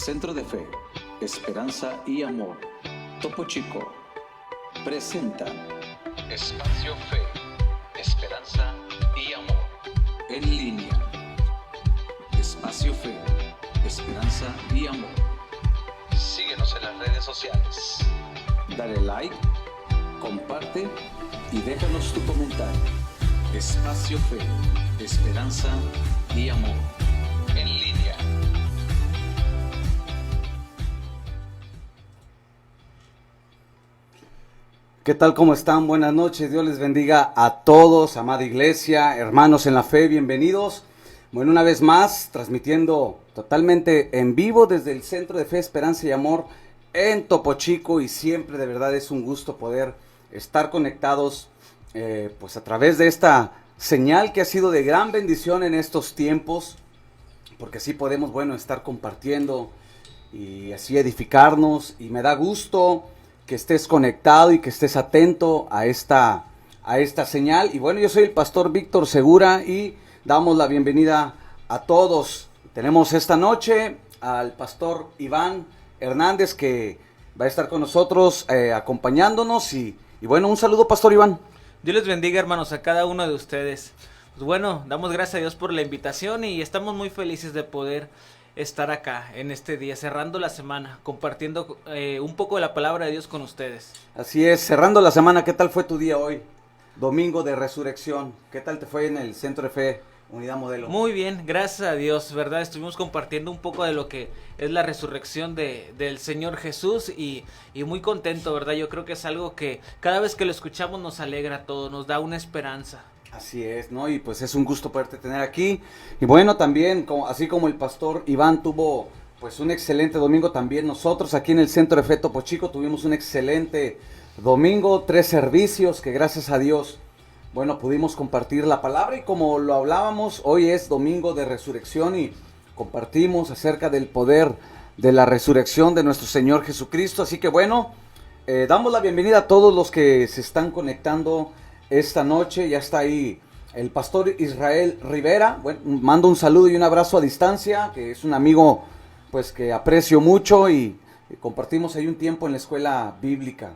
Centro de Fe, Esperanza y Amor, Topo Chico, presenta Espacio Fe, Esperanza y Amor, en línea. Espacio Fe, Esperanza y Amor. Síguenos en las redes sociales. Dale like, comparte y déjanos tu comentario. Espacio Fe, Esperanza y Amor, en línea. ¿Qué tal? ¿Cómo están? Buenas noches. Dios les bendiga a todos, amada iglesia, hermanos en la fe, bienvenidos. Bueno, una vez más, transmitiendo totalmente en vivo desde el Centro de Fe, Esperanza y Amor en Topo Chico, y siempre de verdad es un gusto poder estar conectados pues a través de esta señal que ha sido de gran bendición en estos tiempos, porque así podemos, bueno, estar compartiendo y así edificarnos, y me da gusto que estés conectado y que estés atento a esta señal. Y bueno, yo soy el pastor Víctor Segura y damos la bienvenida a todos. Tenemos esta noche al pastor Iván Hernández, que va a estar con nosotros acompañándonos. Y bueno, un saludo, pastor Iván. Dios les bendiga, hermanos, a cada uno de ustedes. Pues bueno, damos gracias a Dios por la invitación y estamos muy felices de poder estar acá en este día, cerrando la semana, compartiendo un poco de la palabra de Dios con ustedes. Así es, cerrando la semana. ¿Qué tal fue tu día hoy? Domingo de Resurrección. ¿Qué tal te fue en el Centro de Fe, Unidad Modelo? Muy bien, gracias a Dios, ¿verdad? Estuvimos compartiendo un poco de lo que es la resurrección del Señor Jesús y muy contento, ¿verdad? Yo creo que es algo que cada vez que lo escuchamos nos alegra a todos, nos da una esperanza. Así es, ¿no? Y pues es un gusto poderte tener aquí. Y bueno, también, así como el pastor Iván tuvo pues un excelente domingo, también nosotros aquí en el Centro de Fe Topo Chico tuvimos un excelente domingo, 3 servicios que gracias a Dios, bueno, pudimos compartir la palabra. Y como lo hablábamos, hoy es domingo de resurrección y compartimos acerca del poder de la resurrección de nuestro Señor Jesucristo. Así que bueno, damos la bienvenida a todos los que se están conectando esta noche. Ya está ahí el pastor Israel Rivera. Bueno, mando un saludo y un abrazo a distancia, que es un amigo pues que aprecio mucho y compartimos ahí un tiempo en la escuela bíblica.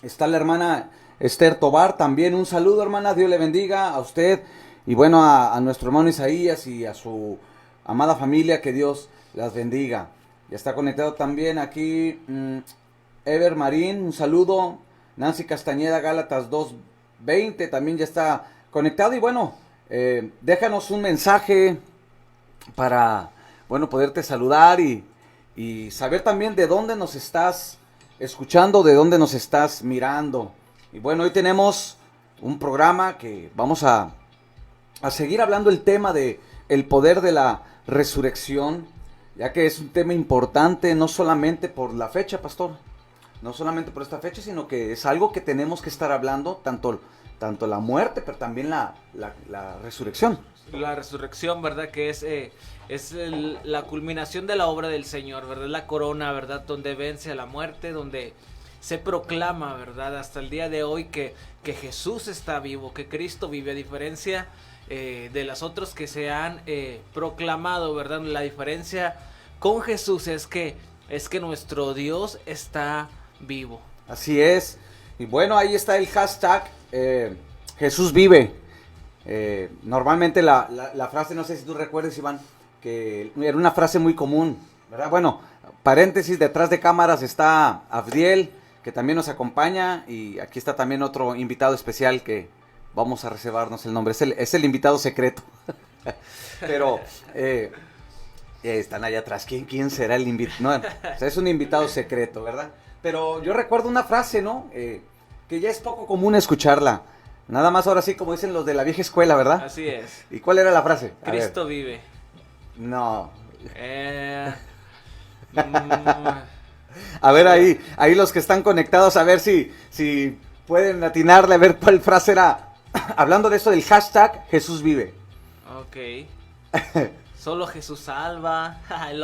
Está la hermana Esther Tobar también. Un saludo, hermana, Dios le bendiga a usted y bueno, a nuestro hermano Isaías y a su amada familia, que Dios las bendiga. Ya está conectado también aquí Ever Marín, un saludo. Nancy Castañeda, Gálatas 2:20, también ya está conectado. Y bueno, déjanos un mensaje para, bueno, poderte saludar y saber también de dónde nos estás escuchando, de dónde nos estás mirando. Y bueno, hoy tenemos un programa que vamos a seguir hablando el tema de el poder de la resurrección, ya que es un tema importante, no solamente por la fecha, pastor, no solamente por esta fecha, sino que es algo que tenemos que estar hablando, tanto la muerte, pero también la resurrección. La resurrección, ¿verdad? Que es la culminación de la obra del Señor, ¿verdad? La corona, ¿verdad? Donde vence a la muerte, donde se proclama, ¿verdad? Hasta el día de hoy que Jesús está vivo, que Cristo vive, a diferencia de las otras que se han proclamado, ¿verdad? La diferencia con Jesús es que nuestro Dios está vivo. Así es. Y bueno, ahí está el hashtag Jesús vive. Normalmente la frase, no sé si tú recuerdas, Iván, que era una frase muy común, ¿verdad? Bueno, paréntesis, detrás de cámaras está Abdiel, que también nos acompaña, y aquí está también otro invitado especial que vamos a reservarnos el nombre, es el invitado secreto. Pero están allá atrás, ¿quién será el invitado? No, o sea, es un invitado secreto, ¿verdad? Pero yo recuerdo una frase, ¿no? Que ya es poco común escucharla. Nada más ahora sí, como dicen los de la vieja escuela, ¿verdad? Así es. ¿Y cuál era la frase? Cristo vive. No. A ver, ahí los que están conectados, a ver si pueden atinarle, a ver cuál frase era. Hablando de eso del hashtag Jesús vive. Ok. Solo Jesús salva. El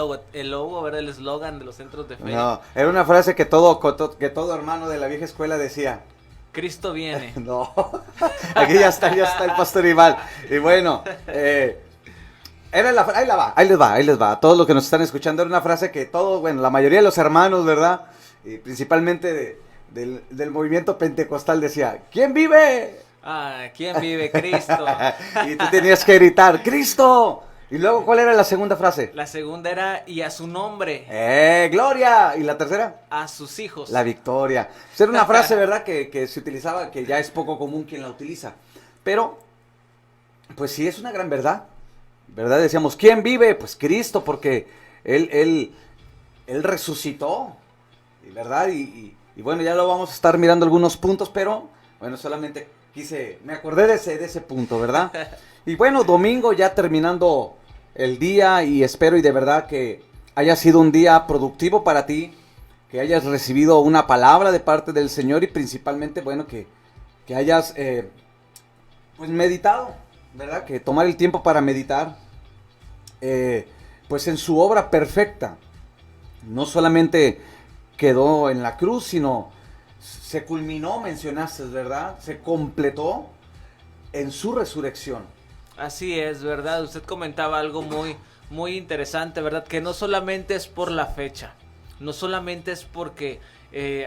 logo, ¿verdad? El eslogan de los centros de fe. No, era una frase que todo hermano de la vieja escuela decía. Cristo viene. No, aquí ya está el pastor Iván. Y bueno, ahí les va. A todos los que nos están escuchando, era una frase que todos, bueno, la mayoría de los hermanos, ¿verdad? Y principalmente del movimiento pentecostal decía, ¿quién vive? Ah, ¿quién vive? Cristo. Y tú tenías que gritar, ¡Cristo! Y luego, ¿cuál era la segunda frase? La segunda era, y a su nombre. ¡Gloria! ¿Y la tercera? A sus hijos. La victoria. Pues era una frase, ¿verdad? Que se utilizaba, que ya es poco común quien la utiliza. Pero, pues sí, es una gran verdad. ¿Verdad? Decíamos, ¿quién vive? Pues Cristo, porque Él resucitó. ¿Verdad? Y bueno, ya lo vamos a estar mirando algunos puntos, pero, bueno, solamente me acordé de ese punto, ¿verdad? Y bueno, domingo ya terminando el día y espero y de verdad que haya sido un día productivo para ti, que hayas recibido una palabra de parte del Señor y principalmente, bueno, que hayas pues meditado, ¿verdad? Que tomar el tiempo para meditar, pues en su obra perfecta. No solamente quedó en la cruz, sino se culminó, mencionaste, ¿verdad? Se completó en su resurrección. Así es, ¿verdad? Usted comentaba algo muy interesante, ¿verdad? Que no solamente es por la fecha, no solamente es porque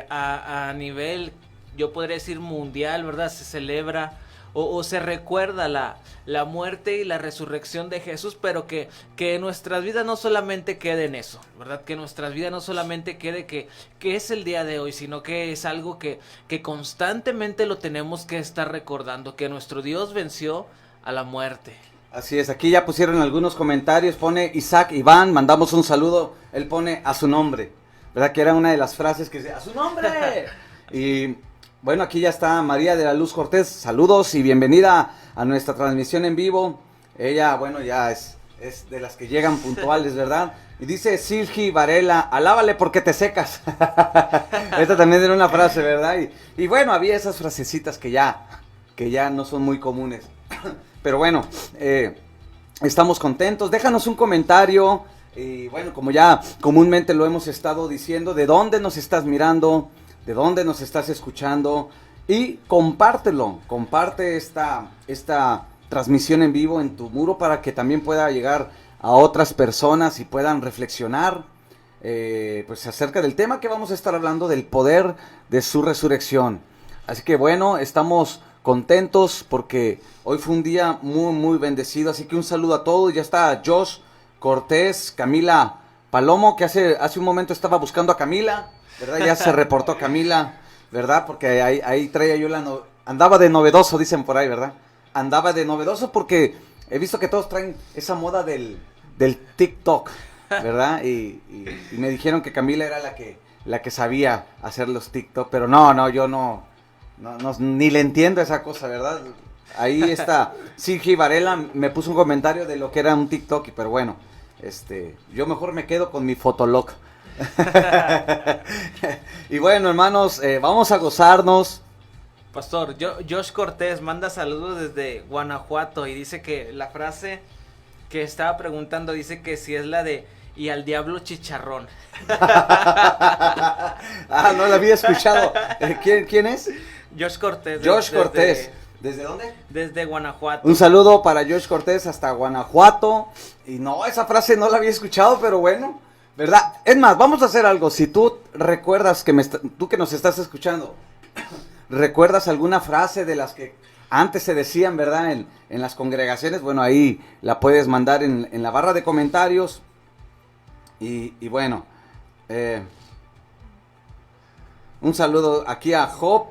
a nivel, yo podría decir mundial, ¿verdad? Se celebra o se recuerda la muerte y la resurrección de Jesús, pero que en nuestras vidas no solamente quede en eso, ¿verdad? Que en nuestras vidas no solamente quede que es el día de hoy, sino que es algo que constantemente lo tenemos que estar recordando, que nuestro Dios venció a la muerte. Así es, aquí ya pusieron algunos comentarios, pone Isaac Iván, mandamos un saludo, él pone a su nombre, ¿verdad? Que era una de las frases que decía, ¡a su nombre! Y bueno, aquí ya está María de la Luz Cortés, saludos y bienvenida a nuestra transmisión en vivo. Ella, bueno, ya es de las que llegan puntuales, ¿verdad? Y dice Silgi Varela, alábale porque te secas. Esta también era una frase, ¿verdad? Y bueno, había esas frasecitas que ya no son muy comunes. Pero bueno, estamos contentos. Déjanos un comentario. Y bueno, como ya comúnmente lo hemos estado diciendo, ¿de dónde nos estás mirando? ¿De dónde nos estás escuchando? Y compártelo. Comparte esta transmisión en vivo en tu muro para que también pueda llegar a otras personas y puedan reflexionar pues acerca del tema que vamos a estar hablando, del poder de su resurrección. Así que bueno, estamos contentos porque hoy fue un día muy bendecido, así que un saludo a todos. Ya está Josh Cortés, Camila Palomo, que hace un momento estaba buscando a Camila, ¿verdad? Ya se reportó Camila, ¿verdad? Porque ahí traía yo andaba de novedoso, dicen por ahí, ¿verdad? Andaba de novedoso porque he visto que todos traen esa moda del TikTok, ¿verdad? Y me dijeron que Camila era la que sabía hacer los TikTok, pero no, yo no, ni le entiendo esa cosa, ¿verdad? Ahí está Silgi Varela, me puso un comentario de lo que era un TikTok, pero bueno, yo mejor me quedo con mi Fotolog. Y bueno, hermanos, vamos a gozarnos. Pastor, Josh Cortés manda saludos desde Guanajuato y dice que la frase que estaba preguntando dice que si es la de y al diablo chicharrón. No la había escuchado. ¿Quién es? Josh Cortés. Josh Cortés. ¿Desde dónde? Desde Guanajuato. Un saludo para Josh Cortés hasta Guanajuato. Y no, esa frase no la había escuchado, pero bueno, ¿verdad? Es más, vamos a hacer algo. Si tú recuerdas tú que nos estás escuchando, ¿recuerdas alguna frase de las que antes se decían, ¿verdad? En las congregaciones, bueno, ahí la puedes mandar en la barra de comentarios. Y bueno, un saludo aquí a Job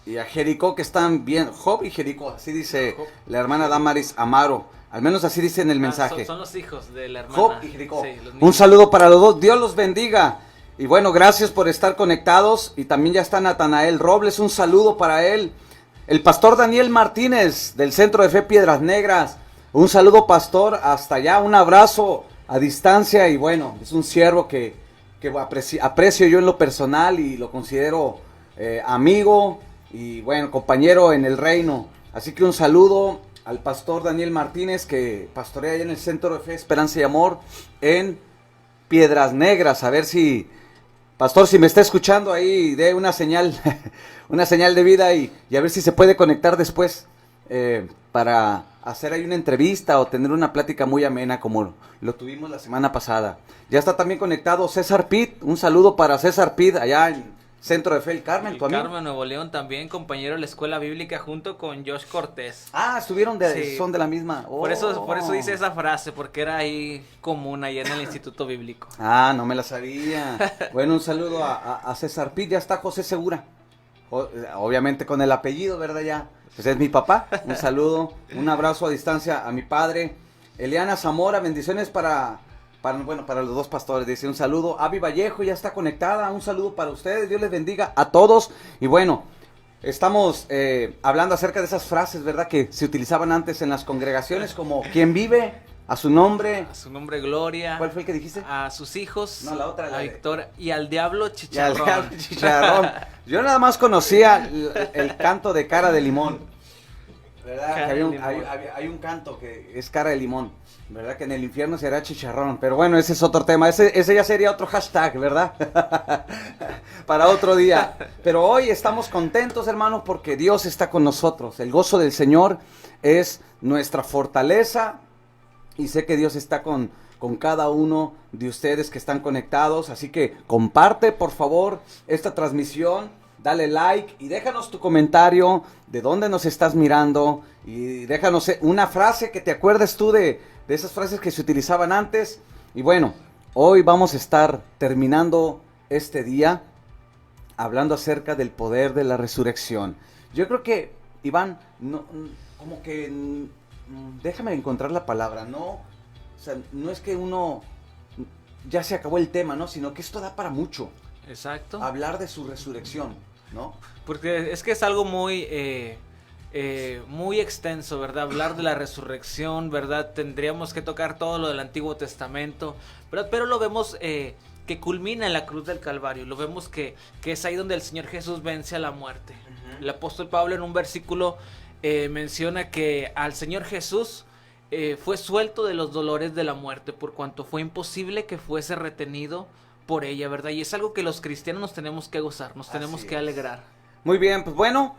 y a Jericó, que están bien. Job y Jericó, así dice Job. La hermana Damaris Amaro. Al menos así dice en el mensaje. Son los hijos de la hermana. Job y Jericó. Sí, un saludo para los dos. Dios los bendiga. Y bueno, gracias por estar conectados. Y también ya está Natanael Robles. Un saludo para él. El pastor Daniel Martínez, del Centro de Fe Piedras Negras. Un saludo, pastor, hasta allá. Un abrazo a distancia. Y bueno, es un siervo que aprecio yo en lo personal y lo considero amigo y bueno, compañero en el reino. Así que un saludo al pastor Daniel Martínez, que pastorea allá en el Centro de Fe, Esperanza y Amor en Piedras Negras. A ver si, pastor, si me está escuchando ahí, dé una señal, una señal de vida y a ver si se puede conectar después para hacer ahí una entrevista o tener una plática muy amena como lo tuvimos la semana pasada. Ya está también conectado César Pitt, un saludo para César Pitt allá en Centro de Fe, el Carmen, El tu amigo. Carmen, Nuevo León, también compañero de la escuela bíblica junto con Josh Cortés. Ah, estuvieron Sí. son de la misma. Por eso dice Oh. esa frase, porque era ahí común allá en el Instituto Bíblico. Ah, no me la sabía. Bueno, un saludo a César Pitt, ya está José Segura. Obviamente con el apellido, ¿verdad? Ya. Pues es mi papá. Un saludo, un abrazo a distancia a mi padre. Eliana Zamora, bendiciones para los dos pastores. Dice un saludo. Avi Vallejo ya está conectada. Un saludo para ustedes. Dios les bendiga a todos. Y bueno, estamos hablando acerca de esas frases, ¿verdad? Que se utilizaban antes en las congregaciones como quien vive, a su nombre. A su nombre, gloria. ¿Cuál fue el que dijiste? A sus hijos. No, la otra, la a de- Victoria. Y al diablo Ya, chicharrón. el chicharrón. Yo nada más conocía el canto de cara de limón. ¿Verdad? Cara Que había de un, limón. hay un canto que es cara de limón. ¿Verdad? Que en el infierno será chicharrón. Pero bueno, ese es otro tema. Ese ya sería otro hashtag, ¿verdad? Para otro día. Pero hoy estamos contentos, hermanos, porque Dios está con nosotros. El gozo del Señor es nuestra fortaleza. Y sé que Dios está con cada uno de ustedes que están conectados. Así que comparte, por favor, esta transmisión. Dale like y déjanos tu comentario de dónde nos estás mirando. Y déjanos una frase que te acuerdes tú de esas frases que se utilizaban antes. Y bueno, hoy vamos a estar terminando este día hablando acerca del poder de la resurrección. Yo creo que, Iván, como que... déjame encontrar la palabra, o sea, no es que uno ya se acabó el tema, ¿no? Sino que esto da para mucho, Exacto. hablar de su resurrección, ¿no? Porque es que es algo muy muy extenso, ¿verdad? Hablar de la resurrección, ¿verdad? Tendríamos que tocar todo lo del Antiguo Testamento, ¿verdad? Pero lo vemos que culmina en la cruz del Calvario. Lo vemos que es ahí donde el Señor Jesús vence a la muerte. El apóstol Pablo en un versículo menciona que al Señor Jesús fue suelto de los dolores de la muerte, por cuanto fue imposible que fuese retenido por ella, ¿verdad? Y es algo que los cristianos nos tenemos que gozar, nos tenemos Así que es. alegrar. Muy bien, pues bueno,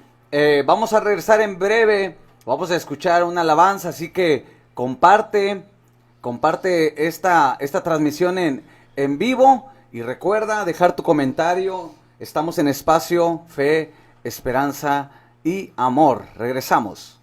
vamos a regresar en breve, vamos a escuchar una alabanza, así que comparte esta transmisión en vivo y recuerda dejar tu comentario. Estamos en Espacio Fe, Esperanza y Amor. Regresamos.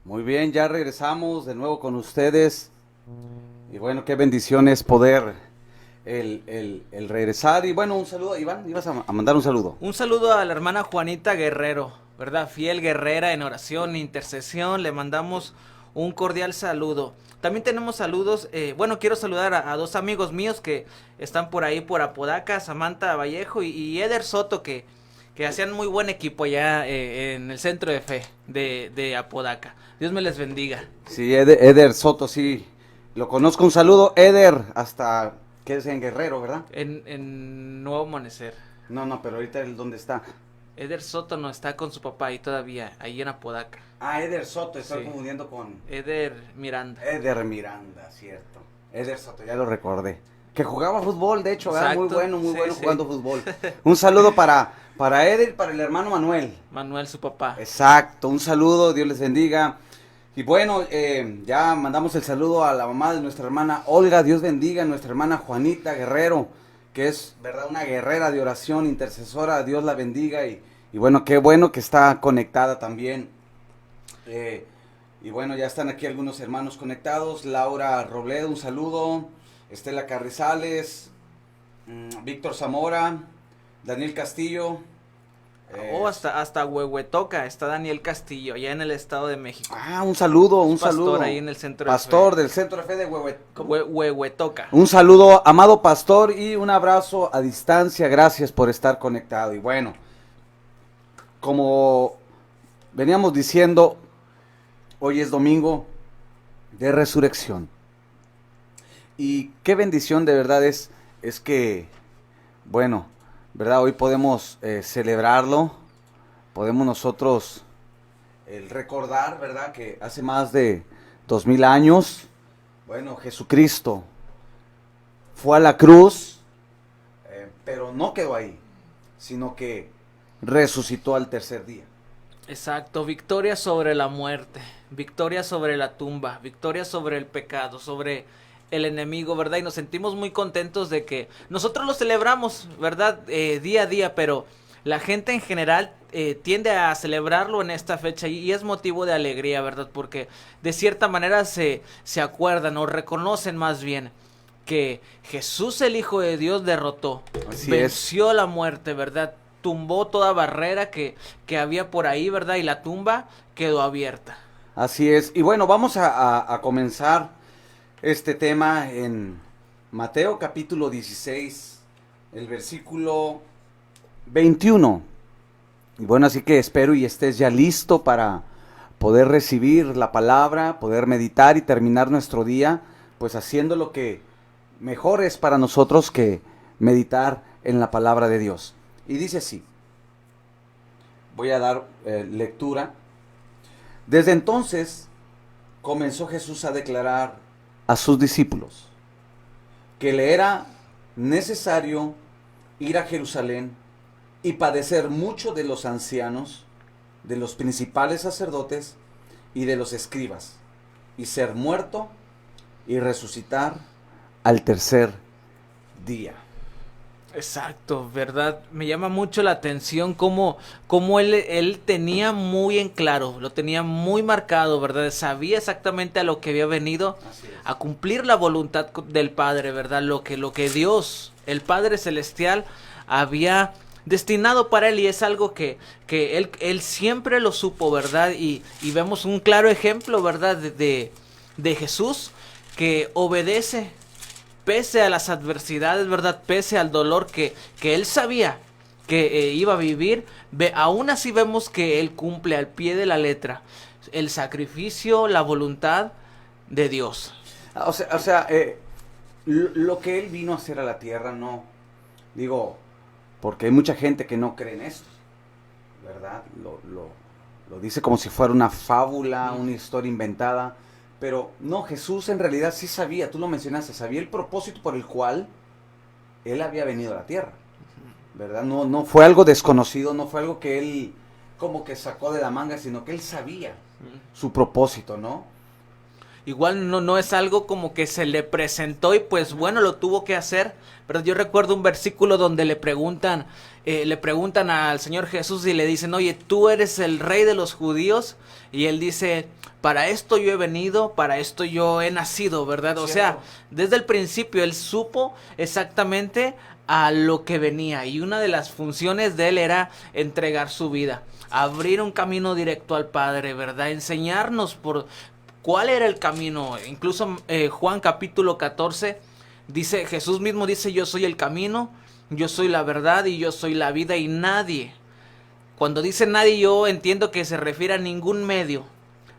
Muy bien, ya regresamos de nuevo con ustedes. Y bueno, qué bendición es poder el regresar. Y bueno, un saludo, Iván, ibas a mandar un saludo. Un saludo a la hermana Juanita Guerrero, ¿verdad? Fiel guerrera en oración, intercesión. Le mandamos un cordial saludo. También tenemos saludos, quiero saludar a dos amigos míos que están por ahí por Apodaca, Samantha Vallejo y Eder Soto, que hacían muy buen equipo allá en el Centro de Fe de Apodaca. Dios me les bendiga. Sí, Eder Soto, sí, lo conozco. Un saludo, Eder, hasta que es en Guerrero, ¿verdad? En Nuevo Amanecer. No, pero ahorita ¿dónde está? Eder Soto no está con su papá ahí todavía, ahí en Apodaca. Ah, Eder Soto, estoy Sí. confundiendo con Eder Miranda. Eder Miranda, cierto. Eder Soto, ya lo recordé. Que jugaba fútbol, de hecho, ¿verdad? Muy Exacto. bueno, Sí, sí. jugando fútbol. Un saludo para Eder y para el hermano Manuel. Manuel, su papá. Exacto, un saludo, Dios les bendiga. Y bueno, ya mandamos el saludo a la mamá de nuestra hermana Olga, Dios bendiga, nuestra hermana Juanita Guerrero, que es, verdad, una guerrera de oración, intercesora, Dios la bendiga. Y bueno, qué bueno que está conectada también. Y bueno, ya están aquí algunos hermanos conectados. Laura Robledo, un saludo. Estela Carrizales, Víctor Zamora, Daniel Castillo. Hasta Huehuetoca está Daniel Castillo, allá en el Estado de México. Un saludo, un Pastor saludo. ahí en el Centro de Pastor Fe. del Centro de Fe de Huehuetoca. Un saludo, amado pastor, y un abrazo a distancia. Gracias por estar conectado. Y bueno, como veníamos diciendo, hoy es domingo de resurrección. Y qué bendición de verdad es que, bueno, ¿verdad? Hoy podemos celebrarlo, podemos nosotros recordar, ¿verdad? Que hace más de 2000 años, bueno, Jesucristo fue a la cruz, pero no quedó ahí, sino que resucitó al tercer día. Exacto, victoria sobre la muerte, victoria sobre la tumba, victoria sobre el pecado, sobre el enemigo, ¿verdad? Y nos sentimos muy contentos de que nosotros lo celebramos, ¿verdad? Día a día, pero la gente en general tiende a celebrarlo en esta fecha y es motivo de alegría, ¿verdad? Porque de cierta manera se acuerdan o reconocen más bien que Jesús, el Hijo de Dios, derrotó, venció la muerte, ¿verdad? Tumbó toda barrera que había por ahí, ¿verdad? Y la tumba quedó abierta. Así es. Y bueno, vamos a comenzar este tema en Mateo capítulo 16, el versículo 21. Y bueno, así que espero y estés ya listo para poder recibir la palabra, poder meditar y terminar nuestro día, pues haciendo lo que mejor es para nosotros que meditar en la palabra de Dios. Y dice así, voy a dar lectura. Desde entonces comenzó Jesús a declarar a sus discípulos que le era necesario ir a Jerusalén y padecer mucho de los ancianos, de los principales sacerdotes y de los escribas, y ser muerto y resucitar al tercer día. Exacto, ¿verdad? Me llama mucho la atención cómo él tenía muy en claro, lo tenía muy marcado, ¿verdad? Sabía exactamente a lo que había venido, a cumplir la voluntad del Padre, ¿verdad? Lo que Dios, el Padre Celestial, había destinado para él, y es algo que él siempre lo supo, ¿verdad? Y vemos un claro ejemplo, ¿verdad? De Jesús, que obedece pese a las adversidades, ¿verdad? Pese al dolor que él sabía que iba a vivir, aún así vemos que él cumple al pie de la letra el sacrificio, la voluntad de Dios. Lo que él vino a hacer a la tierra, no, digo, porque hay mucha gente que no cree en esto, ¿verdad? Lo dice como si fuera una fábula, una historia inventada. Pero no, Jesús en realidad sí sabía, tú lo mencionaste, sabía el propósito por el cual él había venido a la tierra, ¿verdad? No fue algo desconocido, no fue algo que él como que sacó de la manga, sino que él sabía su propósito, ¿no? igual no es algo como que se le presentó y pues bueno, lo tuvo que hacer. Pero yo recuerdo un versículo donde le preguntan al Señor Jesús y le dicen, oye, ¿tú eres el rey de los judíos? Y él dice, para esto yo he venido, para esto yo he nacido, ¿verdad? O sea, desde el principio él supo exactamente a lo que venía, y una de las funciones de él era entregar su vida, abrir un camino directo al Padre, ¿verdad? Enseñarnos por cuál era el camino. Incluso Juan capítulo 14 dice, Jesús mismo dice, yo soy el camino, yo soy la verdad y yo soy la vida, y nadie, cuando dice nadie, yo entiendo que se refiere a ningún medio.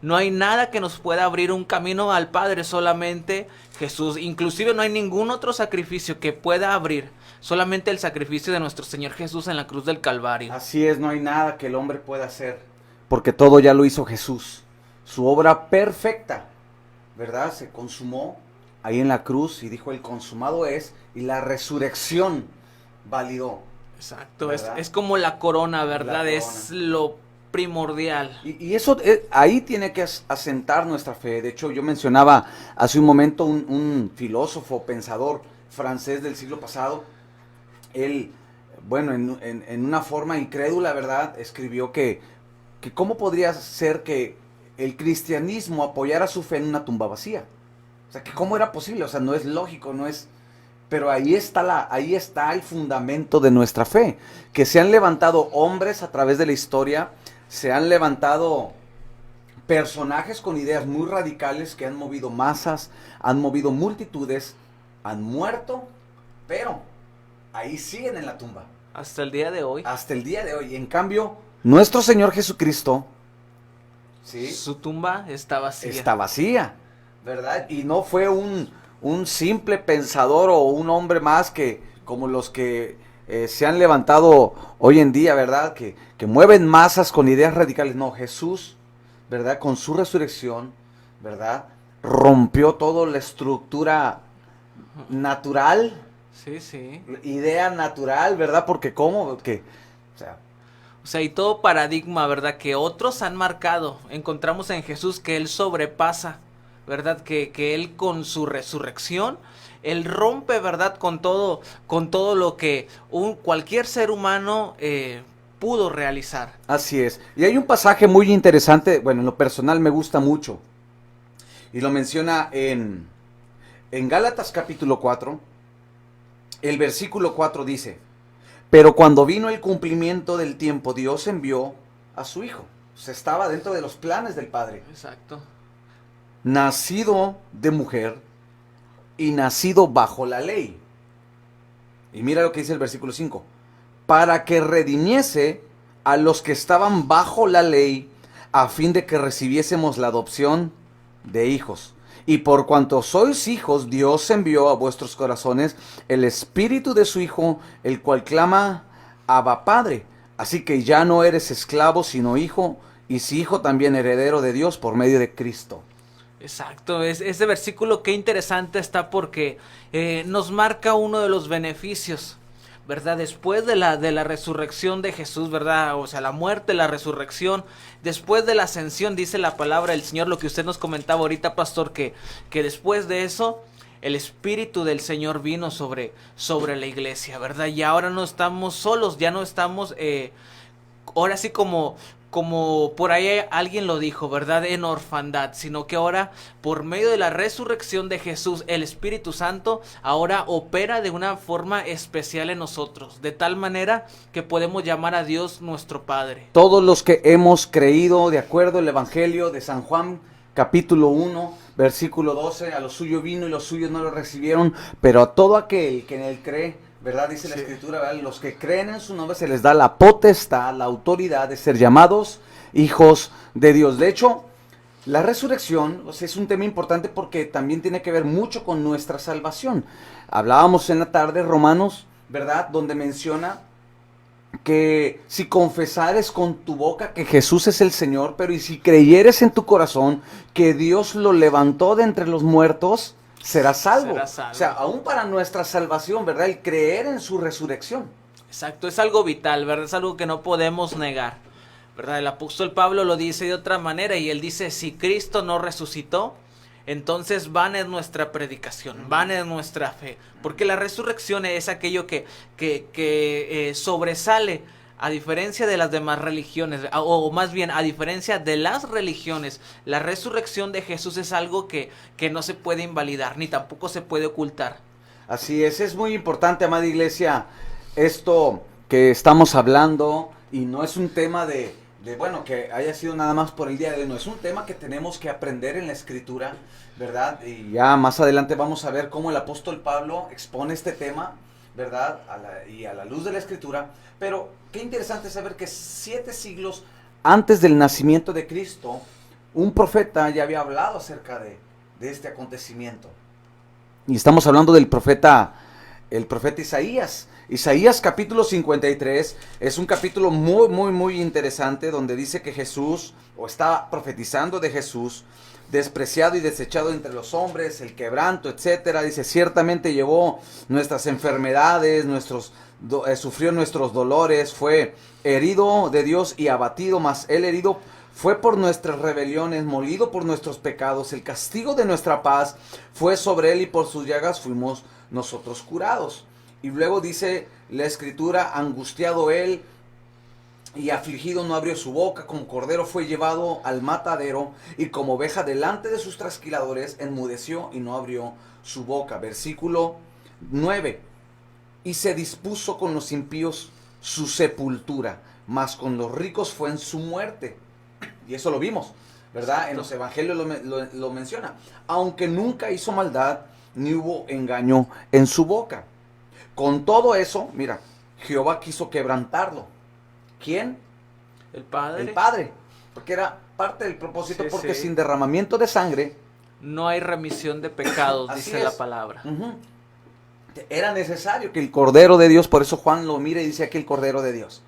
No hay nada que nos pueda abrir un camino al Padre, solamente Jesús. Inclusive no hay ningún otro sacrificio que pueda abrir, solamente el sacrificio de nuestro Señor Jesús en la cruz del Calvario. Así es, no hay nada que el hombre pueda hacer, porque todo ya lo hizo Jesús. Su obra perfecta, ¿verdad? Se consumó ahí en la cruz y dijo, el consumado es, y la resurrección validó. Exacto, es como la corona, ¿verdad? La corona. Es lo primordial. Y eso, ahí tiene que asentar nuestra fe. De hecho, yo mencionaba hace un momento un filósofo, pensador francés del siglo pasado. Él, bueno, en una forma incrédula, ¿verdad? Escribió que cómo podría ser que el cristianismo apoyara su fe en una tumba vacía. O sea, que cómo era posible, o sea, no es lógico, no es... Pero ahí está el fundamento de nuestra fe, que se han levantado hombres a través de la historia, se han levantado personajes con ideas muy radicales que han movido masas, han movido multitudes, han muerto, pero ahí siguen en la tumba. Hasta el día de hoy. Hasta el día de hoy. En cambio, nuestro Señor Jesucristo, ¿sí? Su tumba está vacía. Está vacía, ¿verdad? Y no fue un simple pensador o un hombre más que como los que se han levantado hoy en día, ¿verdad? Que mueven masas con ideas radicales. No, Jesús, ¿verdad? Con su resurrección, ¿verdad? Rompió toda la estructura natural. Sí, sí. Idea natural, ¿verdad? Porque ¿cómo? O sea, y todo paradigma, ¿verdad? Que otros han marcado. Encontramos en Jesús que Él sobrepasa, ¿verdad? Que Él con su resurrección, Él rompe, ¿verdad? Con todo lo que cualquier ser humano pudo realizar. Así es. Y hay un pasaje muy interesante, bueno, en lo personal me gusta mucho. Y lo menciona en Gálatas capítulo 4. El versículo 4 dice, pero cuando vino el cumplimiento del tiempo, Dios envió a su Hijo. O sea, estaba dentro de los planes del Padre. Exacto. Nacido de mujer y nacido bajo la ley. Y mira lo que dice el versículo 5. Para que redimiese a los que estaban bajo la ley, a fin de que recibiésemos la adopción de hijos. Y por cuanto sois hijos, Dios envió a vuestros corazones el espíritu de su Hijo, el cual clama, Abba Padre. Así que ya no eres esclavo, sino hijo, y si hijo también heredero de Dios por medio de Cristo. Exacto, ese versículo qué interesante está porque nos marca uno de los beneficios, ¿verdad? Después de la resurrección de Jesús, ¿verdad? O sea, la muerte, la resurrección, después de la ascensión, dice la palabra del Señor, lo que usted nos comentaba ahorita, pastor, que después de eso, el Espíritu del Señor vino sobre la iglesia, ¿verdad? Y ahora no estamos solos, ya no estamos, ahora sí como por ahí alguien lo dijo, ¿verdad? En orfandad, sino que ahora por medio de la resurrección de Jesús, el Espíritu Santo ahora opera de una forma especial en nosotros, de tal manera que podemos llamar a Dios nuestro Padre. Todos los que hemos creído de acuerdo al Evangelio de San Juan, capítulo 1, versículo 12, a lo suyo vino y los suyos no lo recibieron, pero a todo aquel que en él cree, ¿verdad? Dice la Escritura, ¿verdad? Los que creen en su nombre se les da la potestad, la autoridad de ser llamados hijos de Dios. De hecho, la resurrección, o sea, es un tema importante porque también tiene que ver mucho con nuestra salvación. Hablábamos en la tarde, Romanos, ¿verdad? Donde menciona que si confesares con tu boca que Jesús es el Señor, pero y si creyeres en tu corazón que Dios lo levantó de entre los muertos, serás salvo. O sea, aún para nuestra salvación, ¿verdad? El creer en su resurrección. Exacto, es algo vital, ¿verdad? Es algo que no podemos negar, ¿verdad? El apóstol Pablo lo dice de otra manera y él dice, si Cristo no resucitó, entonces vana es nuestra predicación, vana es nuestra fe, porque la resurrección es aquello que sobresale a diferencia de las demás religiones, o más bien a diferencia de las religiones. La resurrección de Jesús es algo que no se puede invalidar, ni tampoco se puede ocultar. Así es muy importante, amada iglesia, esto que estamos hablando, y no es un tema de bueno, que haya sido nada más por el día de hoy, no, es un tema que tenemos que aprender en la Escritura, ¿verdad? Y ya más adelante vamos a ver cómo el apóstol Pablo expone este tema, ¿verdad? Y a la luz de la Escritura. Pero qué interesante saber que 7 siglos antes del nacimiento de Cristo, un profeta ya había hablado acerca de este acontecimiento. Y estamos hablando del profeta, el profeta Isaías. Isaías capítulo 53 es un capítulo muy interesante, donde dice que Jesús, o está profetizando de Jesús, despreciado y desechado entre los hombres, el quebranto, etcétera. Dice, ciertamente llevó nuestras enfermedades, sufrió nuestros dolores, fue herido de Dios y abatido, mas él herido fue por nuestras rebeliones, molido por nuestros pecados. El castigo de nuestra paz fue sobre él, y por sus llagas fuimos nosotros curados. Y luego dice la Escritura, angustiado él y afligido no abrió su boca, como cordero fue llevado al matadero, y como oveja delante de sus trasquiladores enmudeció y no abrió su boca. Versículo 9. Y se dispuso con los impíos su sepultura, mas con los ricos fue en su muerte. Y eso lo vimos, ¿verdad? En los evangelios lo menciona. Aunque nunca hizo maldad, ni hubo engaño en su boca. Con todo eso, mira, Jehová quiso quebrantarlo. ¿Quién? El Padre. El Padre. Porque era parte del propósito, Sí, porque sí. sin derramamiento de sangre No hay remisión de pecados, Así dice es. la palabra. Era necesario que el Cordero de Dios, por eso Juan lo mira y dice aquí el Cordero de Dios.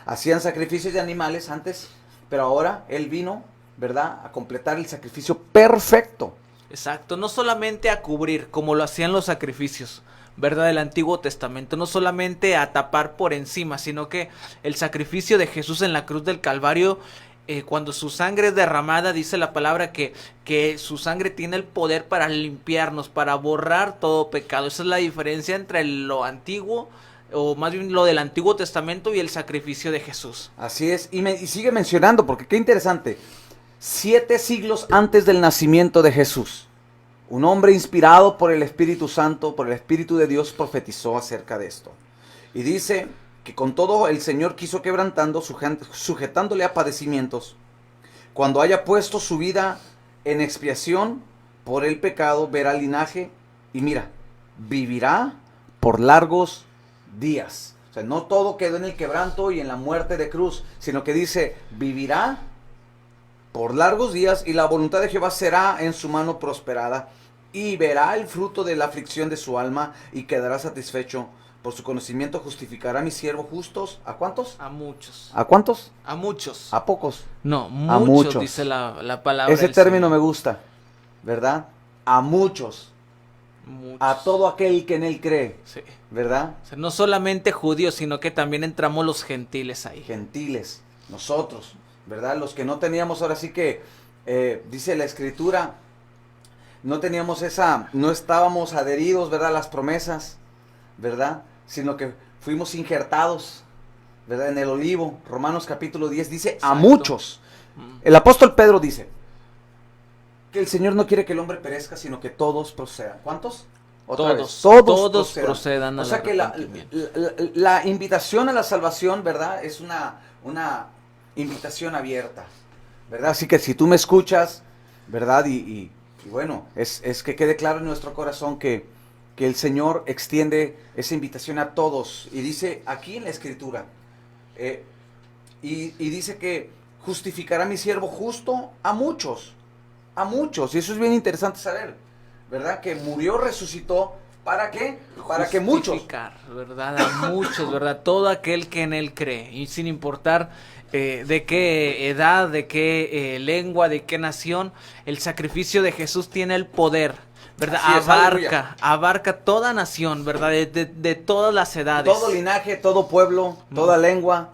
Hacían sacrificios de animales antes, pero ahora Él vino, ¿verdad?, a completar el sacrificio perfecto. Exacto, no solamente a cubrir como lo hacían los sacrificios, ¿verdad?, del Antiguo Testamento, no solamente a tapar por encima, sino que el sacrificio de Jesús en la cruz del Calvario, cuando su sangre es derramada, dice la palabra que su sangre tiene el poder para limpiarnos, para borrar todo pecado. Esa es la diferencia entre lo antiguo, o más bien lo del Antiguo Testamento, y el sacrificio de Jesús. Así es, y sigue mencionando, porque qué interesante, 7 siglos antes del nacimiento de Jesús, un hombre inspirado por el Espíritu Santo, por el Espíritu de Dios, profetizó acerca de esto. Y dice que con todo el Señor quiso quebrantando, sujetándole a padecimientos. Cuando haya puesto su vida en expiación por el pecado, verá linaje y mira, vivirá por largos días. O sea, no todo quedó en el quebranto y en la muerte de cruz, sino que dice, vivirá por largos días, y la voluntad de Jehová será en su mano prosperada, y verá el fruto de la aflicción de su alma, y quedará satisfecho. Por su conocimiento justificará a mis siervos justos. ¿A cuántos? A muchos. ¿A cuántos? A muchos. A pocos. No, A muchos, muchos. dice la palabra. Ese del término me Señor. gusta, ¿verdad? A muchos. Muchos. A todo aquel que en él cree, Sí. ¿verdad? O sea, no solamente judíos, sino que también entramos los gentiles ahí. Gentiles, nosotros, ¿verdad? Los que no teníamos, ahora sí que, dice la Escritura, no teníamos no estábamos adheridos, ¿verdad?, a las promesas, ¿verdad? Sino que fuimos injertados, ¿verdad?, en el olivo. Romanos capítulo 10 dice, a Exacto. muchos. El apóstol Pedro dice que el Señor no quiere que el hombre perezca, sino que todos procedan. ¿Cuántos? Otra vez, Todos procedan O sea que la invitación a la salvación, ¿verdad?, es una invitación abierta, ¿verdad? Así que si tú me escuchas, ¿verdad? Y bueno, es que quede claro en nuestro corazón que el Señor extiende esa invitación a todos. Y dice aquí en la Escritura, y dice que justificará a mi siervo justo a muchos. Y eso es bien interesante saber, ¿verdad? Que murió, resucitó, ¿para qué? Para que muchos. Justificar, ¿verdad? A muchos, ¿verdad? Todo aquel que en él cree, y sin importar de qué edad, de qué lengua, de qué nación, el sacrificio de Jesús tiene el poder, ¿verdad? Así es, aleluya. Abarca toda nación, ¿verdad? De todas las edades. Todo linaje, todo pueblo, toda lengua,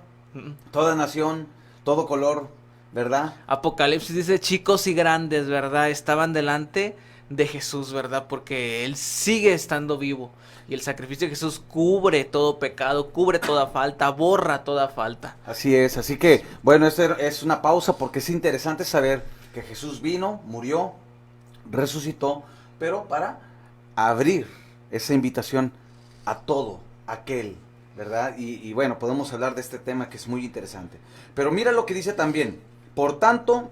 toda nación, todo color, ¿verdad? Apocalipsis dice chicos y grandes, ¿verdad? Estaban delante de Jesús, ¿verdad? Porque Él sigue estando vivo. Y el sacrificio de Jesús cubre todo pecado, cubre toda falta, borra toda falta. Así es, así que, bueno, esta es una pausa porque es interesante saber que Jesús vino, murió, resucitó, pero para abrir esa invitación a todo aquel, ¿verdad? Y bueno, podemos hablar de este tema que es muy interesante. Pero mira lo que dice también, por tanto,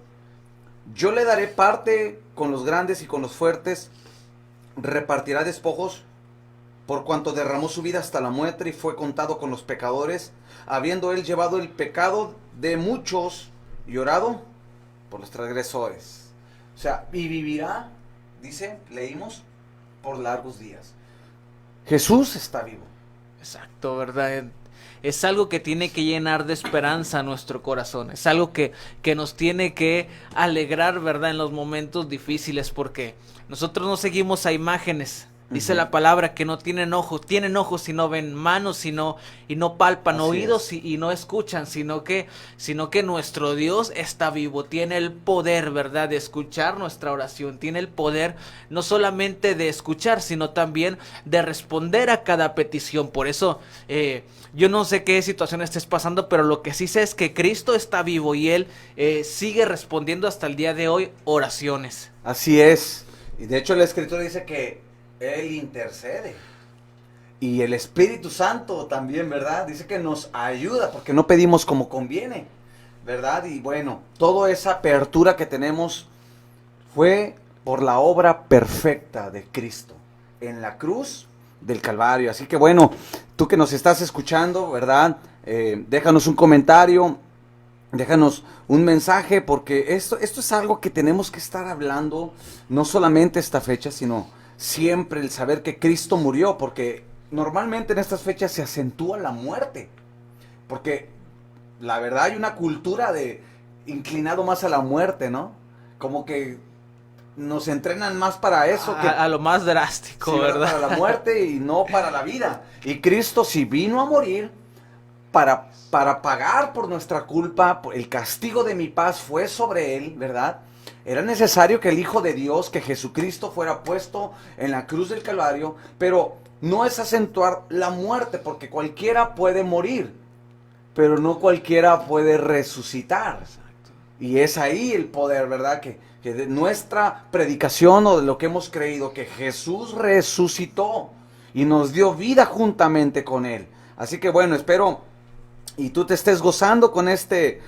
yo le daré parte con los grandes y con los fuertes, repartirá despojos, por cuanto derramó su vida hasta la muerte y fue contado con los pecadores, habiendo él llevado el pecado de muchos y orado por los transgresores. O sea, y vivirá, dice, leímos, por largos días. Jesús está vivo. Exacto, ¿verdad? Es algo que tiene que llenar de esperanza nuestro corazón. Es algo que nos tiene que alegrar, ¿verdad? En los momentos difíciles, porque nosotros no seguimos a imágenes. Dice la palabra que no tienen ojos y no ven, manos y no palpan, Así oídos y no escuchan, sino que nuestro Dios está vivo, tiene el poder, ¿verdad?, de escuchar nuestra oración, tiene el poder no solamente de escuchar, sino también de responder a cada petición. Por eso, yo no sé qué situación estés pasando, pero lo que sí sé es que Cristo está vivo y Él sigue respondiendo hasta el día de hoy oraciones. Así es. Y de hecho la Escritura dice que Él intercede. Y el Espíritu Santo también, ¿verdad? Dice que nos ayuda porque no pedimos como conviene, ¿verdad? Y bueno, toda esa apertura que tenemos fue por la obra perfecta de Cristo en la cruz del Calvario. Así que bueno, tú que nos estás escuchando, ¿verdad? Déjanos un comentario, déjanos un mensaje, porque esto es algo que tenemos que estar hablando, no solamente esta fecha, sino siempre el saber que Cristo murió, porque normalmente en estas fechas se acentúa la muerte, porque la verdad hay una cultura de inclinado más a la muerte, ¿no? Como que nos entrenan más para eso. A lo más drástico, sí, ¿verdad? Para la muerte y no para la vida. Y Cristo sí vino a morir para pagar por nuestra culpa, el castigo de mi paz fue sobre Él, ¿verdad? Era necesario que el Hijo de Dios, que Jesucristo fuera puesto en la cruz del Calvario, pero no es acentuar la muerte, porque cualquiera puede morir, pero no cualquiera puede resucitar. Exacto. Y es ahí el poder, ¿verdad? Que de nuestra predicación o de lo que hemos creído, que Jesús resucitó y nos dio vida juntamente con Él. Así que bueno, espero y tú te estés gozando con este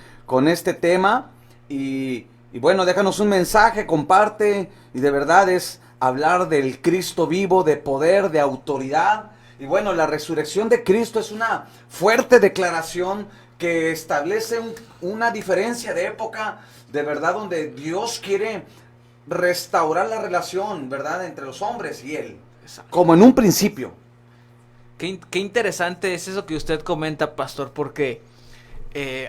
tema y bueno, déjanos un mensaje, comparte, y de verdad es hablar del Cristo vivo, de poder, de autoridad. Y bueno, la resurrección de Cristo es una fuerte declaración que establece una diferencia de época, de verdad, donde Dios quiere restaurar la relación, ¿verdad?, entre los hombres y Él, como en un principio. Qué interesante es eso que usted comenta, pastor, porque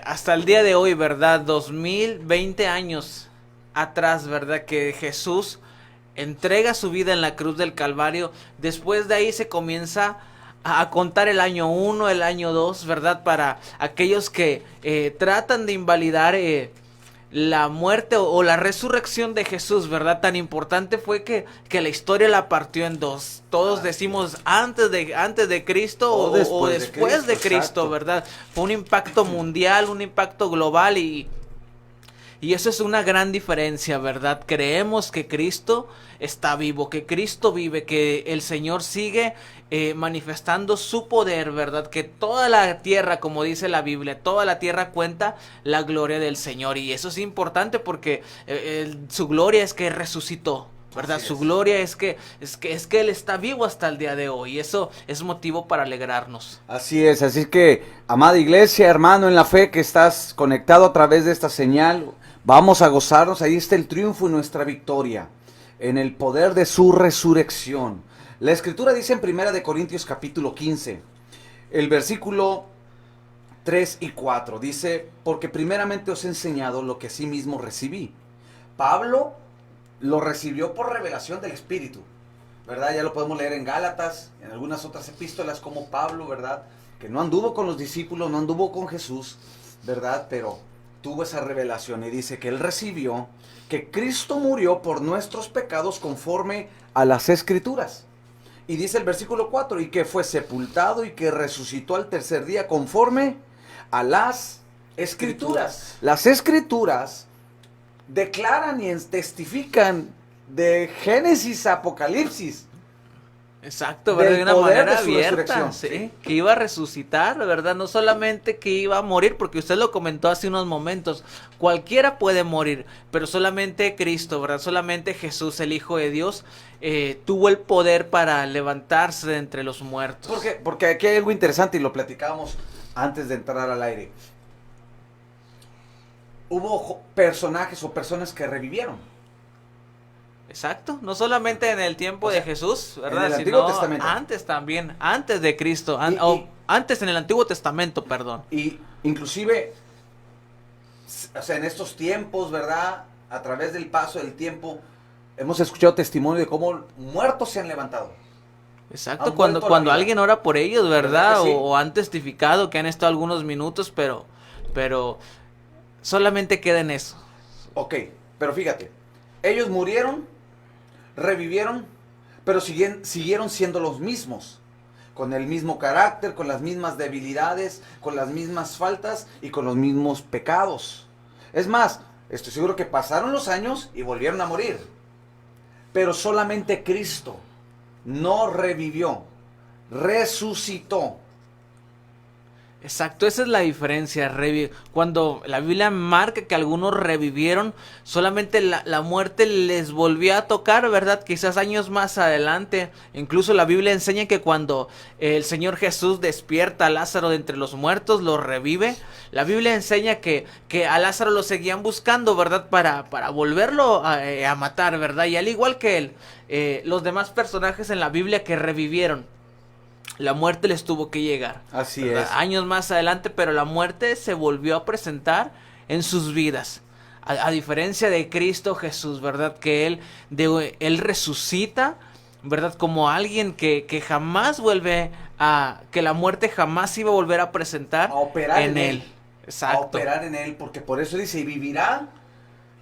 hasta el día de hoy, ¿verdad? 2020 años atrás, ¿verdad? Que Jesús entrega su vida en la cruz del Calvario. Después de ahí se comienza a contar el año 1, el año 2, ¿verdad? Para aquellos que tratan de invalidar la muerte o la resurrección de Jesús, ¿verdad? Tan importante fue que la historia la partió en dos. Todos decimos antes de Cristo o después de Cristo, ¿verdad? Fue un impacto mundial, un impacto global y eso es una gran diferencia, ¿verdad? Creemos que Cristo está vivo, que Cristo vive, que el Señor sigue manifestando su poder, ¿verdad? Que toda la tierra, como dice la Biblia, toda la tierra cuenta la gloria del Señor. Y eso es importante porque su gloria es que resucitó, ¿verdad? Su gloria es que Él está vivo hasta el día de hoy. Y eso es motivo para alegrarnos. Así es, así que, amada iglesia, hermano en la fe que estás conectado a través de esta señal, vamos a gozarnos, ahí está el triunfo y nuestra victoria, en el poder de su resurrección. La Escritura dice en 1 Corintios capítulo 15, el versículo 3 y 4, dice, porque primeramente os he enseñado lo que asimismo recibí. Pablo lo recibió por revelación del Espíritu, ¿verdad? Ya lo podemos leer en Gálatas, en algunas otras epístolas como Pablo, ¿verdad? Que no anduvo con los discípulos, no anduvo con Jesús, ¿verdad? Pero tuvo esa revelación y dice que él recibió que Cristo murió por nuestros pecados conforme a las Escrituras. Y dice el versículo 4, y que fue sepultado y que resucitó al tercer día conforme a las Escrituras. Las Escrituras declaran y testifican de Génesis a Apocalipsis. Exacto, ¿verdad? Del De una poder manera de su abierta, resurrección. ¿sí? Que iba a resucitar, ¿verdad? No solamente que iba a morir, porque usted lo comentó hace unos momentos, cualquiera puede morir, pero solamente Cristo, ¿verdad? Solamente Jesús, el Hijo de Dios, tuvo el poder para levantarse de entre los muertos. Porque aquí hay algo interesante y lo platicábamos antes de entrar al aire. Hubo personajes o personas que revivieron. Exacto, no solamente en el tiempo de Jesús, ¿verdad? en el Antiguo Sino Testamento. antes también, antes de Cristo, antes en el Antiguo Testamento, perdón. Y inclusive, o sea, en estos tiempos, ¿verdad? A través del paso del tiempo, hemos escuchado testimonio de cómo muertos se han levantado. Exacto, Han cuando vuelto a la vida. alguien ora por ellos, ¿verdad? ¿Verdad que sí? O han testificado que han estado algunos minutos, pero solamente queda en eso. Ok, pero fíjate, ellos murieron, revivieron, pero siguieron siendo los mismos, con el mismo carácter, con las mismas debilidades, con las mismas faltas y con los mismos pecados. Es más, estoy seguro que pasaron los años y volvieron a morir, pero solamente Cristo no revivió, resucitó. Exacto, esa es la diferencia. Cuando la Biblia marca que algunos revivieron, solamente la muerte les volvió a tocar, ¿verdad? Quizás años más adelante. Incluso la Biblia enseña que cuando el Señor Jesús despierta a Lázaro de entre los muertos, lo revive. La Biblia enseña que a Lázaro lo seguían buscando, ¿verdad? Para volverlo a matar, ¿verdad? Y al igual que él, los demás personajes en la Biblia que revivieron, la muerte les tuvo que llegar. Así ¿verdad? es. Años más adelante, pero la muerte se volvió a presentar en sus vidas. A diferencia de Cristo Jesús, ¿verdad? Que Él resucita, ¿verdad? Como alguien que jamás que la muerte jamás iba a volver a presentar A operar en él. Exacto. A operar en él, porque por eso dice, y vivirá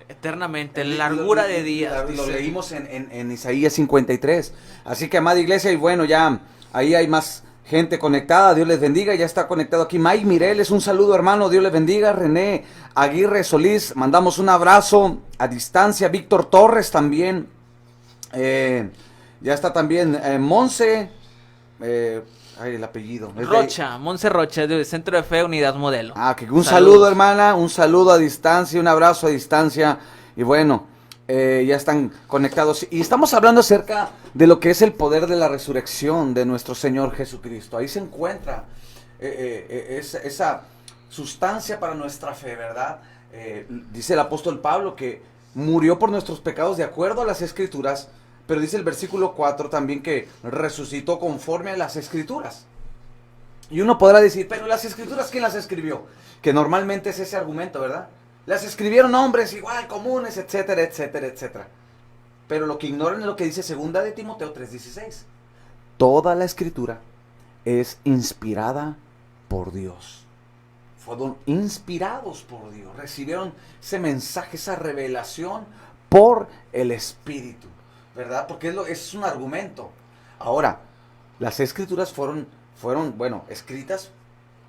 Eternamente, en largura de días. Lo dice. leímos en Isaías 53. Así que, amada iglesia, y bueno, ya ahí hay más gente conectada. Dios les bendiga. Ya está conectado aquí Mike Mireles. Un saludo, hermano. Dios les bendiga. René Aguirre Solís. Mandamos un abrazo a distancia. Víctor Torres también. Ya está también Monse. Ay, el apellido. Rocha, Monse Rocha, del Centro de Fe Unidad Modelo. Que un saludo, hermana, un saludo a distancia, un abrazo a distancia. Y bueno, ya están conectados. Y estamos hablando acerca de lo que es el poder de la resurrección de nuestro Señor Jesucristo. Ahí se encuentra esa sustancia para nuestra fe, ¿verdad? Dice el apóstol Pablo que murió por nuestros pecados de acuerdo a las Escrituras. Pero dice el versículo 4 también que resucitó conforme a las Escrituras. Y uno podrá decir, pero las Escrituras, ¿quién las escribió? Que normalmente es ese argumento, ¿verdad? Las escribieron hombres igual, comunes, etcétera, etcétera, etcétera. Pero lo que ignoran es lo que dice 2 de Timoteo 3:16. Toda la Escritura es inspirada por Dios. Fueron inspirados por Dios. Recibieron ese mensaje, esa revelación por el Espíritu. ¿Verdad? Porque es un argumento. Ahora, las Escrituras fueron, bueno, escritas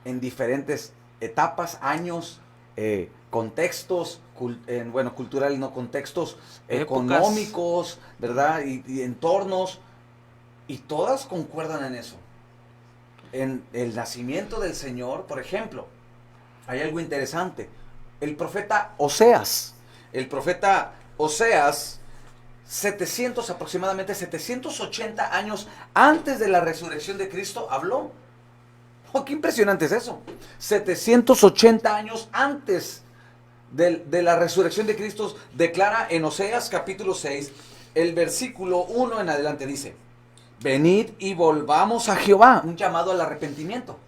en diferentes etapas, años, contextos, culturales, no contextos económicos, ¿verdad? Y entornos, y todas concuerdan en eso. En el nacimiento del Señor, por ejemplo, hay algo interesante. El profeta Oseas, 780 años antes de la resurrección de Cristo habló. Oh, qué impresionante es eso. 780 años antes de la resurrección de Cristo declara en Oseas capítulo 6, el versículo 1 en adelante dice: venid y volvamos a Jehová, un llamado al arrepentimiento.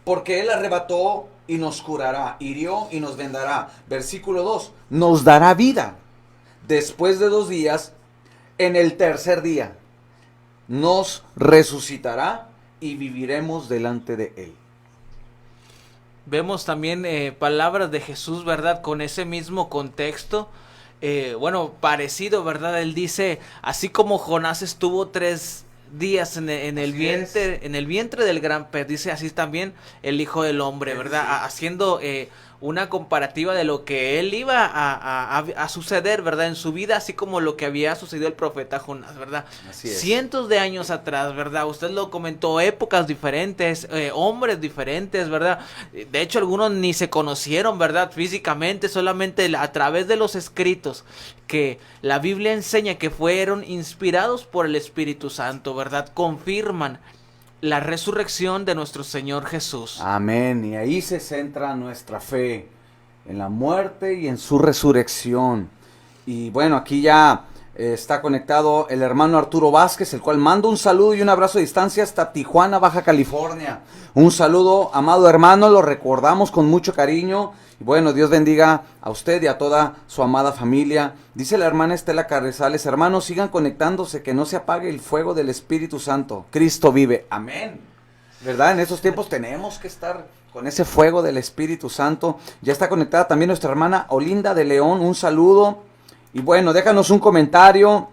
Porque Él arrebató y nos curará, hirió y nos vendará. Versículo 2, nos dará vida. Después de 2 días, en el tercer día, nos resucitará y viviremos delante de Él. vemos también palabras de Jesús, ¿verdad? Con ese mismo contexto, bueno, parecido, ¿verdad? Él dice, así como Jonás estuvo 3 días en el vientre del gran pez, dice así también el Hijo del Hombre, ¿verdad? Haciendo una comparativa de lo que él iba a suceder, ¿verdad? En su vida, así como lo que había sucedido el profeta Jonás, ¿verdad? Así es. Cientos de años atrás, ¿verdad? Usted lo comentó, épocas diferentes, hombres diferentes, ¿verdad? De hecho, algunos ni se conocieron, ¿verdad? Físicamente, solamente a través de los escritos que la Biblia enseña que fueron inspirados por el Espíritu Santo, ¿verdad? Confirman la resurrección de nuestro Señor Jesús. Amén. Y ahí se centra nuestra fe, en la muerte y en su resurrección. Y bueno, aquí ya está conectado el hermano Arturo Vázquez, el cual manda un saludo y un abrazo a distancia hasta Tijuana, Baja California. Un saludo, amado hermano, lo recordamos con mucho cariño. Y bueno, Dios bendiga a usted y a toda su amada familia. Dice la hermana Estela Carrizales, hermanos, sigan conectándose, que no se apague el fuego del Espíritu Santo. Cristo vive. Amén. ¿Verdad? En estos tiempos tenemos que estar con ese fuego del Espíritu Santo. Ya está conectada también nuestra hermana Olinda de León. Un saludo. Y bueno, déjanos un comentario.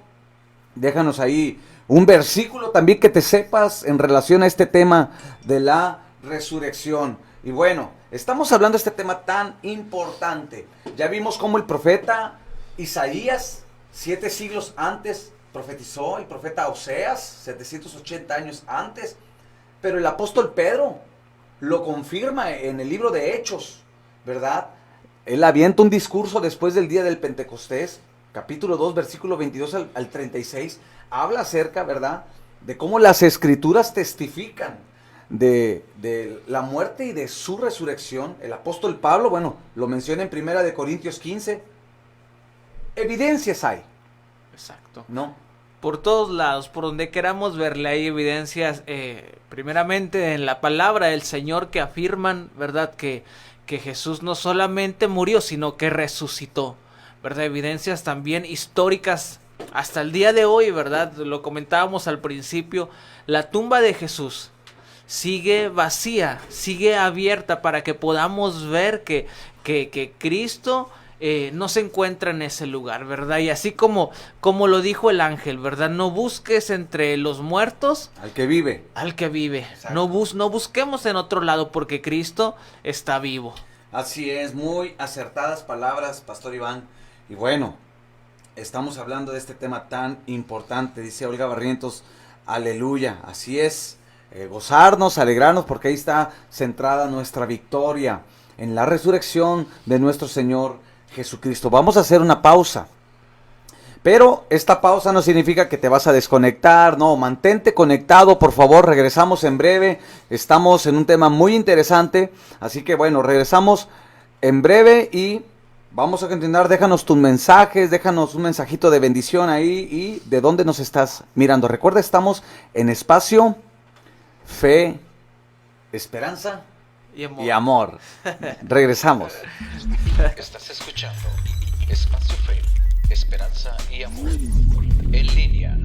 Déjanos ahí un versículo también que te sepas en relación a este tema de la resurrección. Y bueno, estamos hablando de este tema tan importante. Ya vimos cómo el profeta Isaías, 7 siglos antes, profetizó, el profeta Oseas, 780 años antes. Pero el apóstol Pedro lo confirma en el libro de Hechos, ¿verdad? Él avienta un discurso después del día del Pentecostés, capítulo 2, versículo 22 al 36. Habla acerca, ¿verdad?, de cómo las escrituras testifican de la muerte y de su resurrección. El apóstol Pablo, bueno, lo menciona en 1 Corintios 15. Evidencias hay. Exacto. ¿No? Por todos lados, por donde queramos verle, hay evidencias, primeramente en la palabra del Señor, que afirman, ¿verdad?, que Jesús no solamente murió, sino que resucitó, ¿verdad? Evidencias también históricas hasta el día de hoy, ¿verdad? Lo comentábamos al principio, la tumba de Jesús sigue vacía, sigue abierta para que podamos ver que Cristo no se encuentra en ese lugar, ¿verdad? Y así como lo dijo el ángel, ¿verdad? No busques entre los muertos Al que vive. al que vive. Exacto. No busquemos en otro lado, porque Cristo está vivo. Así es, muy acertadas palabras, Pastor Iván. Y bueno, estamos hablando de este tema tan importante, dice Olga Barrientos, aleluya, así es, gozarnos, alegrarnos, porque ahí está centrada nuestra victoria, en la resurrección de nuestro Señor Jesucristo. Vamos a hacer una pausa, pero esta pausa no significa que te vas a desconectar, no, mantente conectado, por favor, regresamos en breve, estamos en un tema muy interesante, así que bueno, regresamos en breve y vamos a continuar. Déjanos tus mensajes, déjanos un mensajito de bendición ahí y de dónde nos estás mirando. Recuerda, estamos en Espacio Fe, Esperanza y Amor. Regresamos. Estás escuchando Espacio Fe, Esperanza y Amor en línea.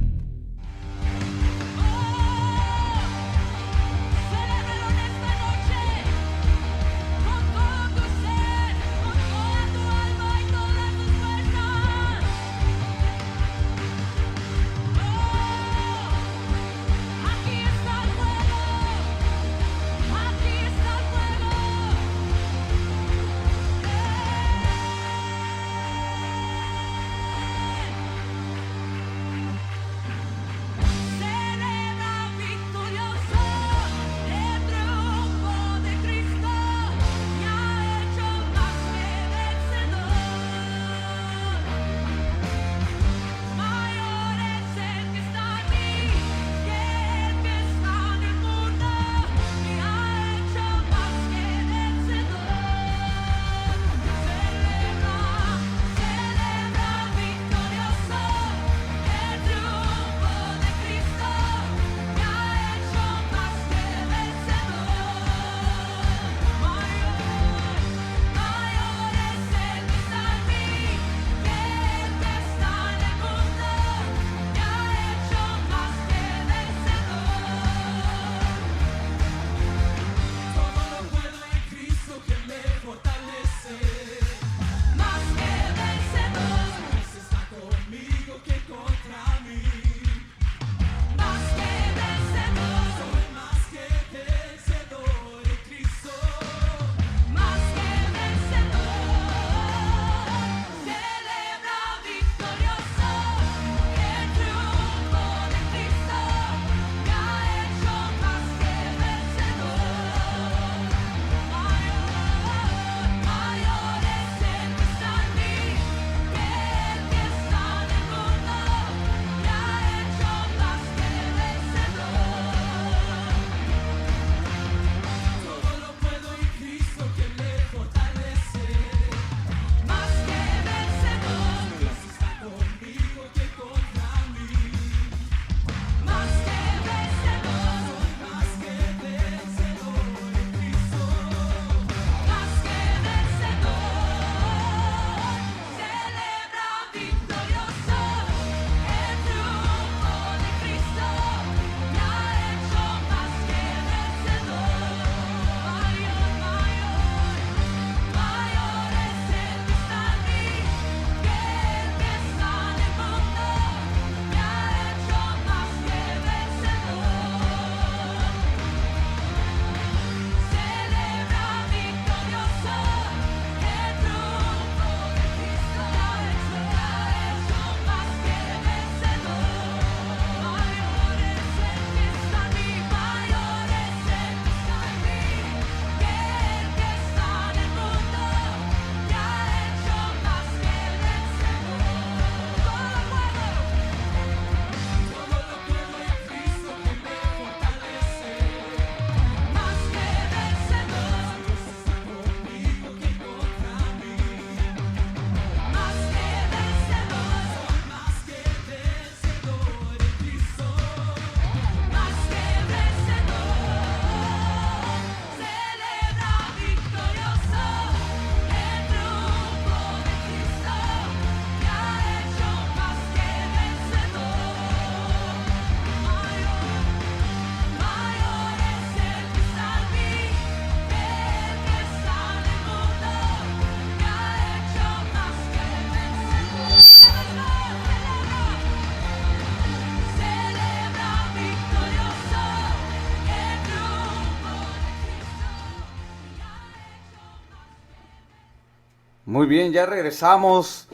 Muy bien, ya regresamos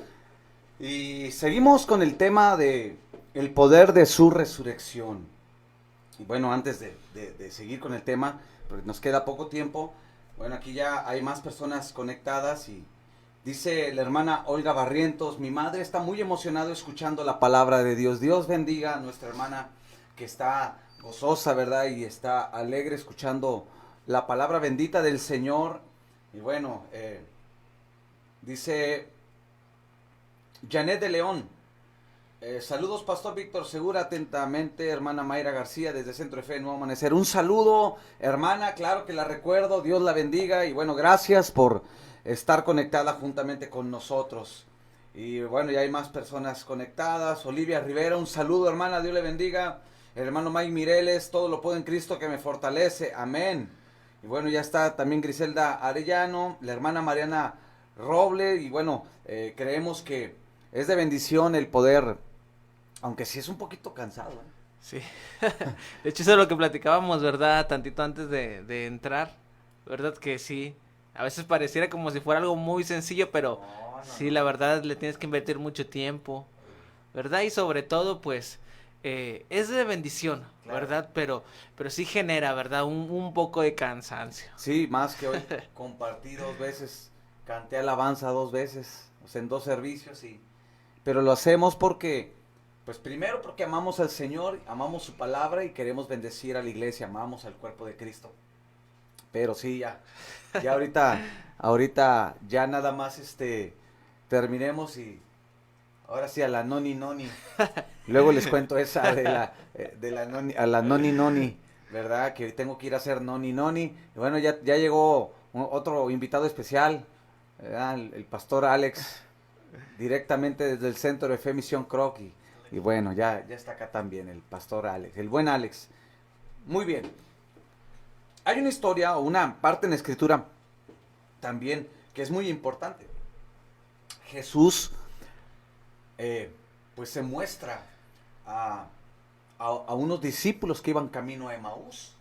y seguimos con el tema de el poder de su resurrección. Y bueno, antes de seguir con el tema, porque nos queda poco tiempo, bueno, aquí ya hay más personas conectadas y dice la hermana Olga Barrientos, mi madre está muy emocionada escuchando la palabra de Dios. Dios bendiga a nuestra hermana que está gozosa, ¿verdad? Y está alegre escuchando la palabra bendita del Señor. Y bueno, dice Janet de León, saludos Pastor Víctor Segura, atentamente hermana Mayra García desde Centro de Fe Nuevo Amanecer. Un saludo hermana, claro que la recuerdo, Dios la bendiga y bueno, gracias por estar conectada juntamente con nosotros. Y bueno, ya hay más personas conectadas. Olivia Rivera, un saludo hermana, Dios le bendiga. El hermano Mike Mireles, todo lo puedo en Cristo que me fortalece, amén. Y bueno, ya está también Griselda Arellano, la hermana Mariana Roble, y bueno, creemos que es de bendición el poder, aunque sí es un poquito cansado, ¿eh? Sí. De hecho, eso es lo que platicábamos, ¿verdad? Tantito antes de entrar, ¿verdad? Que sí. A veces pareciera como si fuera algo muy sencillo, pero sí, la verdad le tienes que invertir mucho tiempo, ¿verdad? Y sobre todo, pues, es de bendición, Claro. ¿verdad? Pero sí genera, ¿verdad? Un poco de cansancio. Sí, más que hoy compartí 2 veces, canté alabanza 2 veces, o sea, en 2 servicios, pero lo hacemos porque, pues primero porque amamos al Señor, amamos su palabra y queremos bendecir a la iglesia, amamos al cuerpo de Cristo. Pero sí, ya ahorita ya nada más terminemos y ahora sí a la noni noni. Luego les cuento esa de la noni, a la noni noni, ¿verdad? Que tengo que ir a hacer noni noni. Y bueno, ya llegó otro invitado especial, ¿verdad? El pastor Alex, directamente desde el Centro de Fe Misión Croc. Y bueno, ya está acá también el pastor Alex, el buen Alex. Muy bien. Hay una historia o una parte en la escritura también que es muy importante. Jesús pues se muestra a unos discípulos que iban camino a Emaús.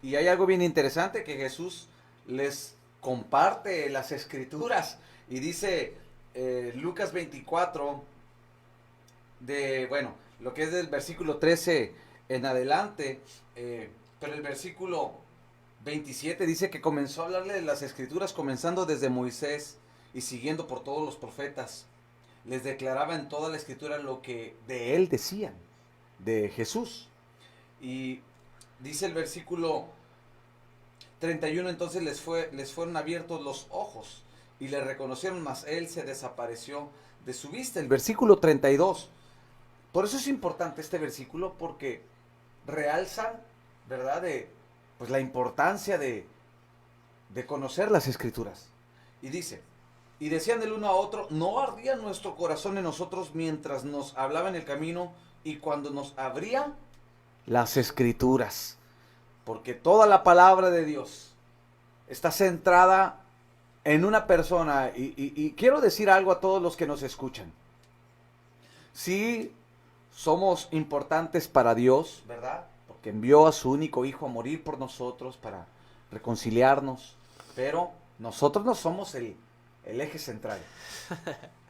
Y hay algo bien interesante que Jesús les comparte las escrituras. Y dice Lucas 24, bueno, lo que es del versículo 13 en adelante, pero el versículo 27 dice que comenzó a hablarle de las escrituras comenzando desde Moisés y siguiendo por todos los profetas. Les declaraba en toda la escritura lo que de él decían, de Jesús. Y dice el versículo 31, entonces les fueron abiertos los ojos y le reconocieron, mas él se desapareció de su vista. El versículo 32. Por eso es importante este versículo, porque realza, ¿verdad?, pues la importancia de conocer las escrituras. Y dice, y decían el uno a otro, no ardía nuestro corazón en nosotros mientras nos hablaba en el camino y cuando nos abría las escrituras. Porque toda la palabra de Dios está centrada en una persona. Y quiero decir algo a todos los que nos escuchan. Sí, somos importantes para Dios, ¿verdad? Porque envió a su único hijo a morir por nosotros para reconciliarnos. Pero nosotros no somos el eje central,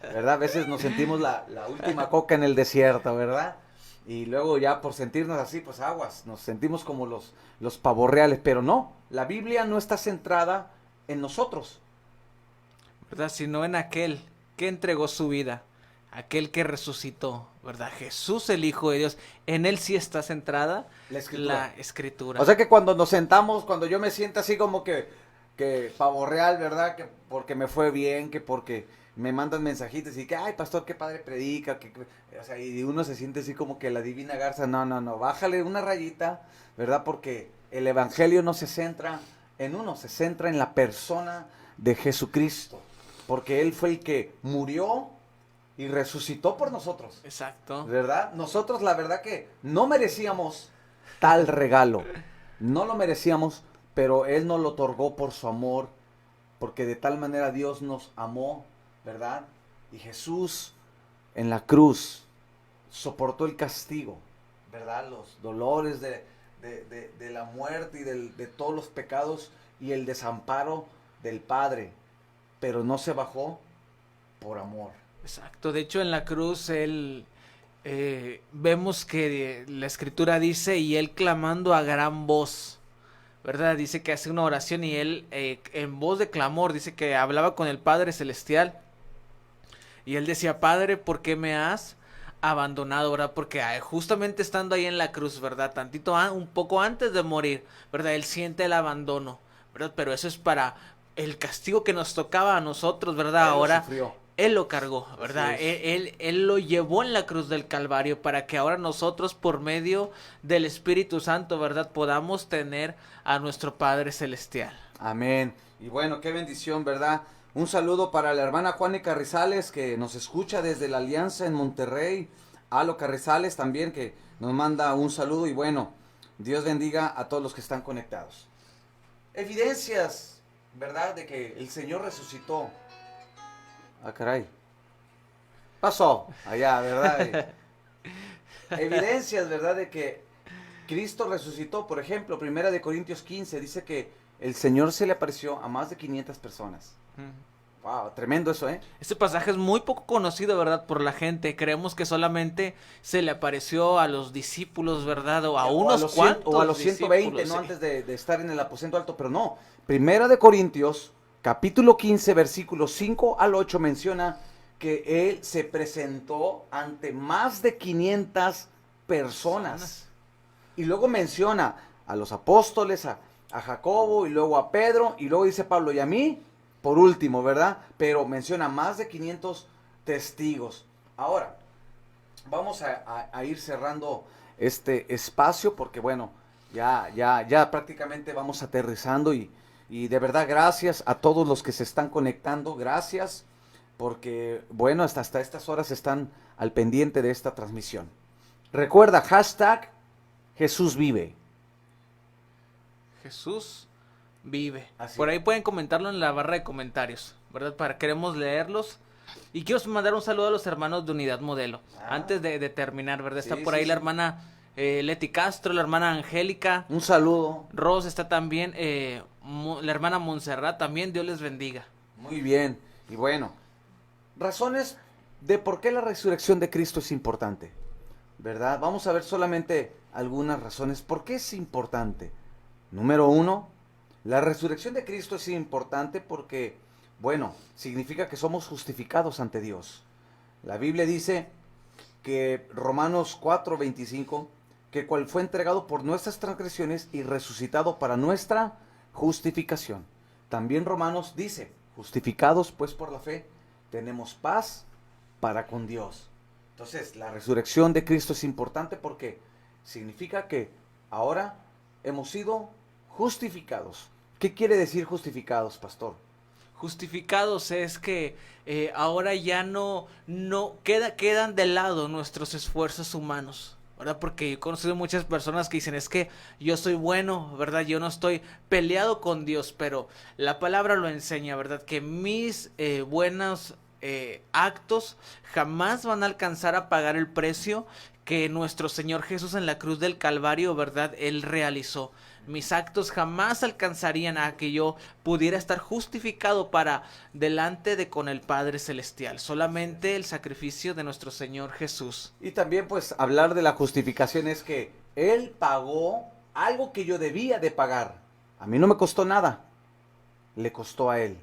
¿verdad? A veces nos sentimos la última coca en el desierto, ¿verdad? Y luego ya por sentirnos así, pues aguas, nos sentimos como los pavos reales. Pero no, la Biblia no está centrada en nosotros, ¿Verdad? Sino en aquel que entregó su vida, aquel que resucitó, ¿verdad? Jesús, el Hijo de Dios, en él sí está centrada la escritura. O sea que cuando nos sentamos, cuando yo me siento así como que pavo real, ¿verdad? Que porque me fue bien, que porque me mandan mensajitos y que, ay, pastor, qué padre predica, o sea, y uno se siente así como que la divina garza. No, bájale una rayita, ¿verdad? Porque el evangelio no se centra en uno, se centra en la persona de Jesucristo, porque él fue el que murió y resucitó por nosotros. Exacto. ¿Verdad? Nosotros la verdad que no merecíamos tal regalo, no lo merecíamos, pero él nos lo otorgó por su amor, porque de tal manera Dios nos amó, ¿verdad? Y Jesús en la cruz soportó el castigo, ¿verdad? Los dolores de la muerte y de todos los pecados y el desamparo del Padre. pero no se bajó por amor. Exacto, de hecho en la cruz él vemos que la escritura dice, y él clamando a gran voz, ¿verdad? Dice que hace una oración y él en voz de clamor, dice que hablaba con el Padre Celestial, y él decía, Padre, ¿por qué me has abandonado, verdad? Porque justamente estando ahí en la cruz, ¿verdad? Tantito, un poco antes de morir, ¿verdad? Él siente el abandono, ¿verdad? Pero eso es para el castigo que nos tocaba a nosotros, ¿verdad? Él lo Ahora sufrió. Él lo cargó, ¿verdad? Así es. Él lo llevó en la cruz del Calvario para que ahora nosotros, por medio del Espíritu Santo, ¿verdad?, podamos tener a nuestro Padre Celestial. Amén. Y bueno, qué bendición, ¿verdad? Un saludo para la hermana Juana Carrizales, que nos escucha desde la Alianza en Monterrey. Alo Carrizales también, que nos manda un saludo. Y bueno, Dios bendiga a todos los que están conectados. Evidencias, ¿verdad?, de que el Señor resucitó. Ah, caray. Pasó allá, ¿verdad? Evidencias, ¿verdad?, de que Cristo resucitó. Por ejemplo, 1 Corintios 15 dice que el Señor se le apareció a más de 500 personas. Wow, tremendo eso, ¿eh? Este pasaje es muy poco conocido, ¿verdad?, por la gente. Creemos que solamente se le apareció a los discípulos, ¿verdad?, o a unos cuantos. O a los 120, discípulos, ¿no? sí. Antes de estar en el aposento alto, pero no. 1 Corintios, capítulo 15, versículos 5 al 8, menciona que Él se presentó ante más de 500 personas. Y luego menciona a los apóstoles, a Jacobo, y luego a Pedro, y luego dice Pablo, y a mí, por último, ¿verdad? Pero menciona más de 500 testigos. Ahora, vamos a ir cerrando este espacio, porque bueno, ya prácticamente vamos aterrizando, y de verdad gracias a todos los que se están conectando, gracias, porque bueno, hasta estas horas están al pendiente de esta transmisión. Recuerda, hashtag Jesús vive. Jesús vive. Así. Por ahí pueden comentarlo en la barra de comentarios, ¿verdad? Queremos leerlos. Y quiero mandar un saludo a los hermanos de Unidad Modelo. Antes de terminar, ¿verdad? Está por ahí la hermana Leti Castro, la hermana Angélica. Un saludo. Ros está también, la hermana Montserrat también. Dios les bendiga. Muy bien. Y bueno, razones de por qué la resurrección de Cristo es importante, ¿verdad? Vamos a ver solamente algunas razones. ¿Por qué es importante? Número 1, la resurrección de Cristo es importante porque, bueno, significa que somos justificados ante Dios. La Biblia dice que Romanos 4:25, que cual fue entregado por nuestras transgresiones y resucitado para nuestra justificación. También Romanos dice, justificados pues por la fe, tenemos paz para con Dios. Entonces, la resurrección de Cristo es importante porque significa que ahora hemos sido justificados. ¿Qué quiere decir justificados, pastor? Justificados es que ahora ya no quedan de lado nuestros esfuerzos humanos, ¿verdad? Porque he conocido muchas personas que dicen, es que yo soy bueno, ¿verdad? Yo no estoy peleado con Dios, pero la palabra lo enseña, ¿verdad? Que mis buenos actos jamás van a alcanzar a pagar el precio que nuestro Señor Jesús en la cruz del Calvario, ¿verdad?, Él realizó. Mis actos jamás alcanzarían a que yo pudiera estar justificado para delante de con el Padre Celestial. Solamente el sacrificio de nuestro Señor Jesús. Y también pues hablar de la justificación es que Él pagó algo que yo debía de pagar. A mí no me costó nada, le costó a Él.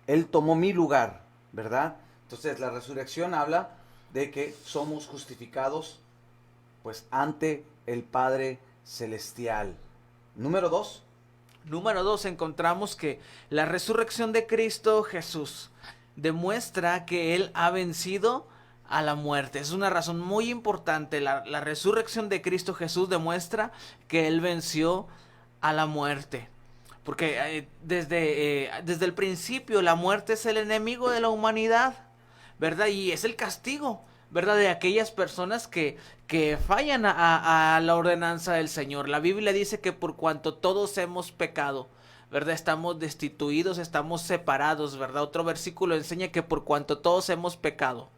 Él tomó mi lugar, ¿verdad? Entonces la resurrección habla de que somos justificados pues ante el Padre Celestial. Número 2. Número 2, encontramos que la resurrección de Cristo Jesús demuestra que Él ha vencido a la muerte. Es una razón muy importante. La resurrección de Cristo Jesús demuestra que Él venció a la muerte. Porque desde el principio la muerte es el enemigo de la humanidad, ¿verdad? Y es el castigo, ¿verdad?, de aquellas personas que fallan a la ordenanza del Señor. La Biblia dice que por cuanto todos hemos pecado, ¿verdad?, estamos destituidos, estamos separados, ¿verdad? Otro versículo enseña que por cuanto todos hemos pecado,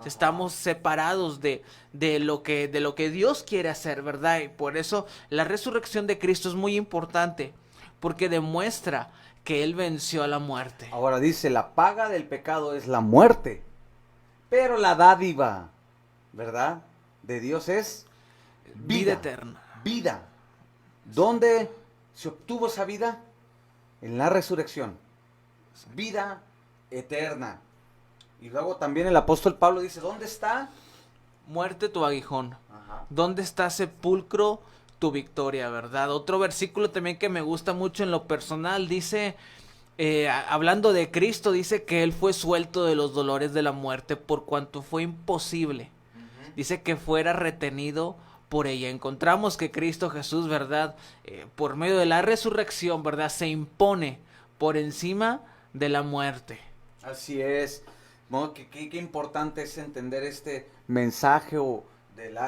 estamos separados de lo que Dios quiere hacer, ¿verdad? Y por eso la resurrección de Cristo es muy importante, porque demuestra que Él venció a la muerte. Ahora dice, la paga del pecado es la muerte, pero la dádiva, ¿verdad?, de Dios es Vida eterna. Vida. ¿Dónde se obtuvo esa vida? En la resurrección. Vida eterna. Y luego también el apóstol Pablo dice, ¿dónde está? Muerte tu aguijón. Ajá. ¿Dónde está sepulcro tu victoria, verdad? Otro versículo también que me gusta mucho en lo personal, dice, hablando de Cristo, dice que Él fue suelto de los dolores de la muerte por cuanto fue imposible. Dice que fuera retenido por ella. Encontramos que Cristo Jesús, ¿verdad? Por medio de la resurrección, ¿verdad? Se impone por encima de la muerte. Así es. ¿No? Qué importante es entender este mensaje o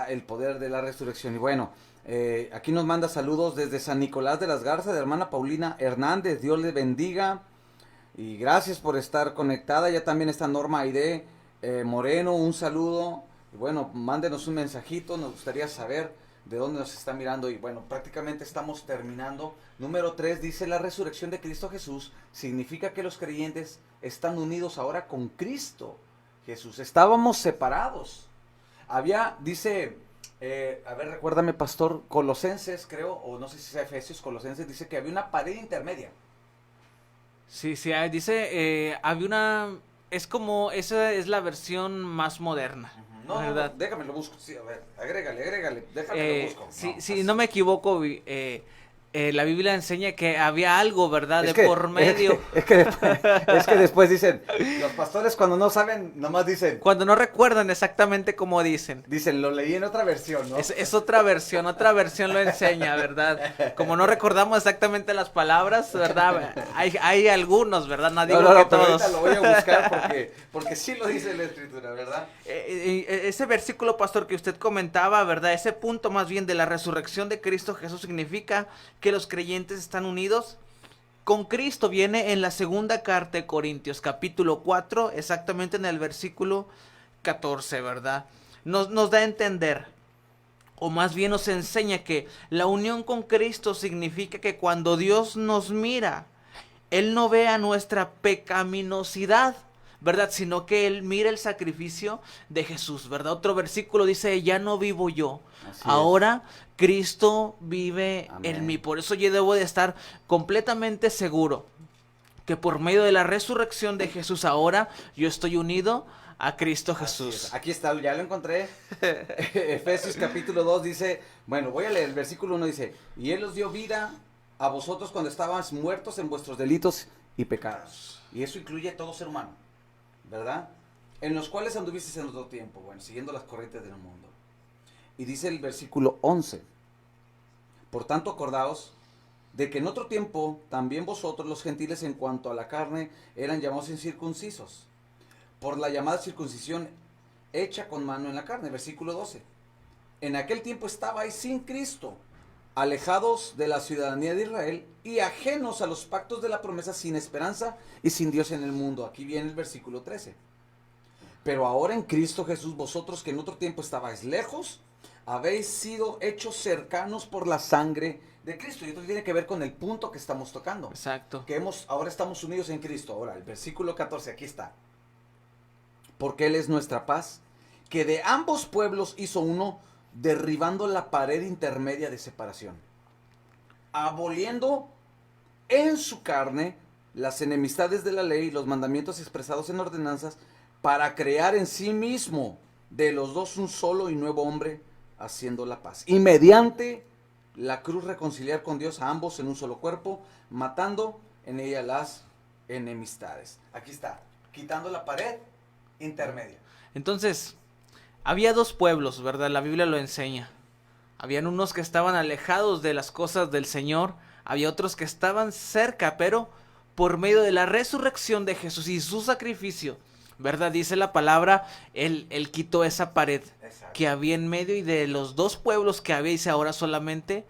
el poder de la resurrección. Y bueno, aquí nos manda saludos desde San Nicolás de las Garzas, de hermana Paulina Hernández. Dios le bendiga. Y gracias por estar conectada. Ya también está Norma Aide Moreno, un saludo. Y bueno, mándenos un mensajito, nos gustaría saber de dónde nos está mirando. Y bueno, prácticamente estamos terminando. Número 3 dice, la resurrección de Cristo Jesús significa que los creyentes están unidos ahora con Cristo Jesús. Estábamos separados. Dice, a ver, recuérdame, pastor, Colosenses, creo, o no sé si es Efesios, Colosenses, dice que había una pared intermedia. Sí, dice, había una... Es como, esa es la versión más moderna. No, ¿verdad? Déjame lo busco. Sí, a ver, agrégale, déjame lo busco. Si no me equivoco, la Biblia enseña que había algo, ¿verdad? Por medio. Es que después dicen, los pastores cuando no saben, nomás dicen. Cuando no recuerdan exactamente cómo dicen. Dicen, lo leí en otra versión, ¿no? Es otra versión lo enseña, ¿verdad? Como no recordamos exactamente las palabras, ¿verdad? Hay algunos, ¿verdad? No digo que pero todos. ahorita lo voy a buscar porque sí lo dice la Escritura, ¿verdad? Ese versículo, pastor, que usted comentaba, ¿verdad? Ese punto más bien de la resurrección de Cristo Jesús significa que los creyentes están unidos con Cristo. Viene en la segunda carta de Corintios, capítulo 4, exactamente en el versículo 14, ¿verdad? Nos da a entender, o más bien nos enseña que la unión con Cristo significa que cuando Dios nos mira, Él no ve a nuestra pecaminosidad, ¿verdad? Sino que Él mira el sacrificio de Jesús, ¿verdad? Otro versículo dice, ya no vivo yo, ahora Cristo vive Amén. en mí. Por eso yo debo de estar completamente seguro que por medio de la resurrección de Jesús ahora yo estoy unido a Cristo Jesús. Aquí está, ya lo encontré. Efesios capítulo 2 dice, bueno, voy a leer el versículo 1, dice, y Él os dio vida a vosotros cuando estabais muertos en vuestros delitos y pecados. Y eso incluye a todo ser humano, ¿verdad? En los cuales anduvisteis en otro tiempo, bueno, siguiendo las corrientes del mundo. Y dice el versículo 11, por tanto acordaos de que en otro tiempo también vosotros los gentiles en cuanto a la carne eran llamados incircuncisos, por la llamada circuncisión hecha con mano en la carne. Versículo 12, en aquel tiempo estabais sin Cristo, alejados de la ciudadanía de Israel y ajenos a los pactos de la promesa, sin esperanza y sin Dios en el mundo. Aquí viene el versículo 13. Pero ahora en Cristo Jesús, vosotros que en otro tiempo estabais lejos, habéis sido hechos cercanos por la sangre de Cristo. Y esto tiene que ver con el punto que estamos tocando. Exacto. Que ahora estamos unidos en Cristo. Ahora, el versículo 14, aquí está. Porque Él es nuestra paz, que de ambos pueblos hizo uno, derribando la pared intermedia de separación, aboliendo en su carne las enemistades de la ley y los mandamientos expresados en ordenanzas, para crear en sí mismo de los dos un solo y nuevo hombre, haciendo la paz. Y mediante la cruz reconciliar con Dios a ambos en un solo cuerpo, matando en ella las enemistades. Aquí está, quitando la pared intermedia. Entonces, había dos pueblos, ¿verdad? La Biblia lo enseña. Habían unos que estaban alejados de las cosas del Señor, había otros que estaban cerca, pero por medio de la resurrección de Jesús y su sacrificio, ¿verdad? Dice la palabra, Él quitó esa pared. Exacto. Que había en medio, y de los dos pueblos que había, dice, ahora solamente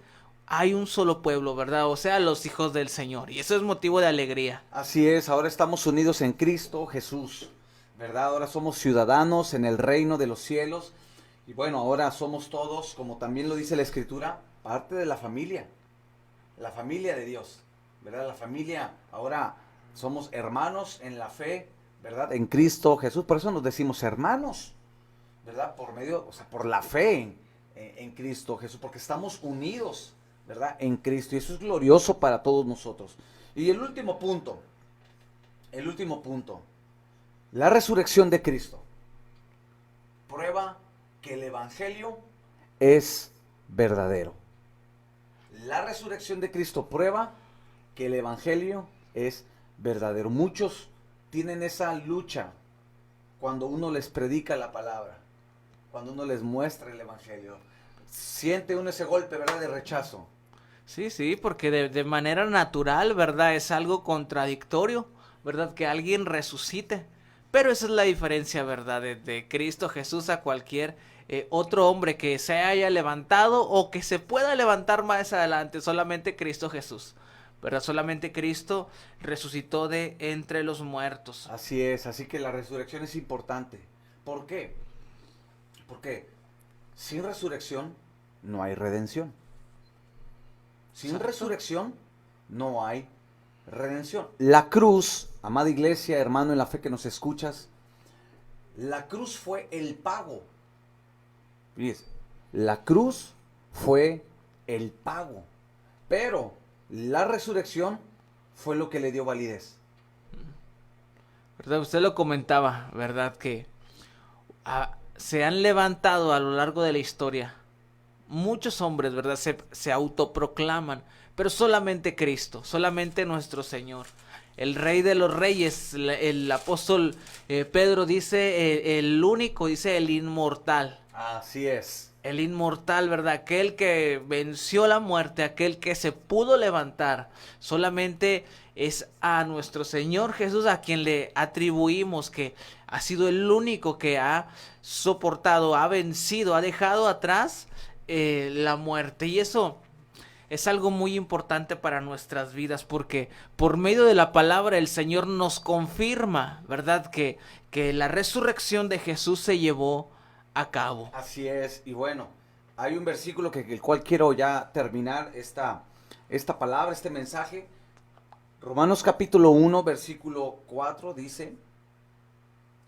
hay un solo pueblo, ¿verdad? O sea, los hijos del Señor. Y eso es motivo de alegría. Así es, ahora estamos unidos en Cristo Jesús, ¿verdad? Ahora somos ciudadanos en el reino de los cielos. Y bueno, ahora somos todos, como también lo dice la Escritura, parte de la familia de Dios. ¿verdad? La familia, ahora somos hermanos en la fe, ¿verdad? En Cristo Jesús, por eso nos decimos hermanos, ¿verdad? Por medio, o sea, por la fe en Cristo Jesús, porque estamos unidos, ¿verdad? En Cristo, y eso es glorioso para todos nosotros. Y el último punto, la resurrección de Cristo prueba que el Evangelio es verdadero. La resurrección de Cristo prueba que el Evangelio es verdadero. Muchos tienen esa lucha cuando uno les predica la palabra, cuando uno les muestra el Evangelio. Siente uno ese golpe, ¿verdad?, de rechazo. Sí, porque de manera natural, ¿verdad? Es algo contradictorio, ¿verdad? Que alguien resucite. Pero esa es la diferencia, ¿verdad? De Cristo Jesús a cualquier otro hombre que se haya levantado o que se pueda levantar más adelante. Solamente Cristo Jesús, ¿verdad? Solamente Cristo resucitó de entre los muertos. Así es, así que la resurrección es importante. ¿Por qué? Porque sin resurrección no hay redención. Sin Exacto. resurrección no hay redención. La cruz, amada iglesia, hermano en la fe que nos escuchas, la cruz fue el pago. Fíjese, la cruz fue el pago, pero la resurrección fue lo que le dio validez. ¿Verdad? Usted lo comentaba, ¿verdad? Que se han levantado a lo largo de la historia muchos hombres, ¿verdad? Se autoproclaman, pero solamente Cristo, solamente nuestro Señor, el Rey de los Reyes. El apóstol Pedro dice el único, dice el inmortal. Así es. El inmortal, ¿verdad? Aquel que venció la muerte, aquel que se pudo levantar. Solamente es a nuestro Señor Jesús a quien le atribuimos que ha sido el único que ha soportado, ha vencido, ha dejado atrás la muerte. Y eso es algo muy importante para nuestras vidas, porque por medio de la palabra el Señor nos confirma, ¿verdad? Que la resurrección de Jesús se llevó a cabo. Así es, y bueno, hay un versículo el cual quiero ya terminar esta palabra, este mensaje. Romanos capítulo 1, versículo 4 dice,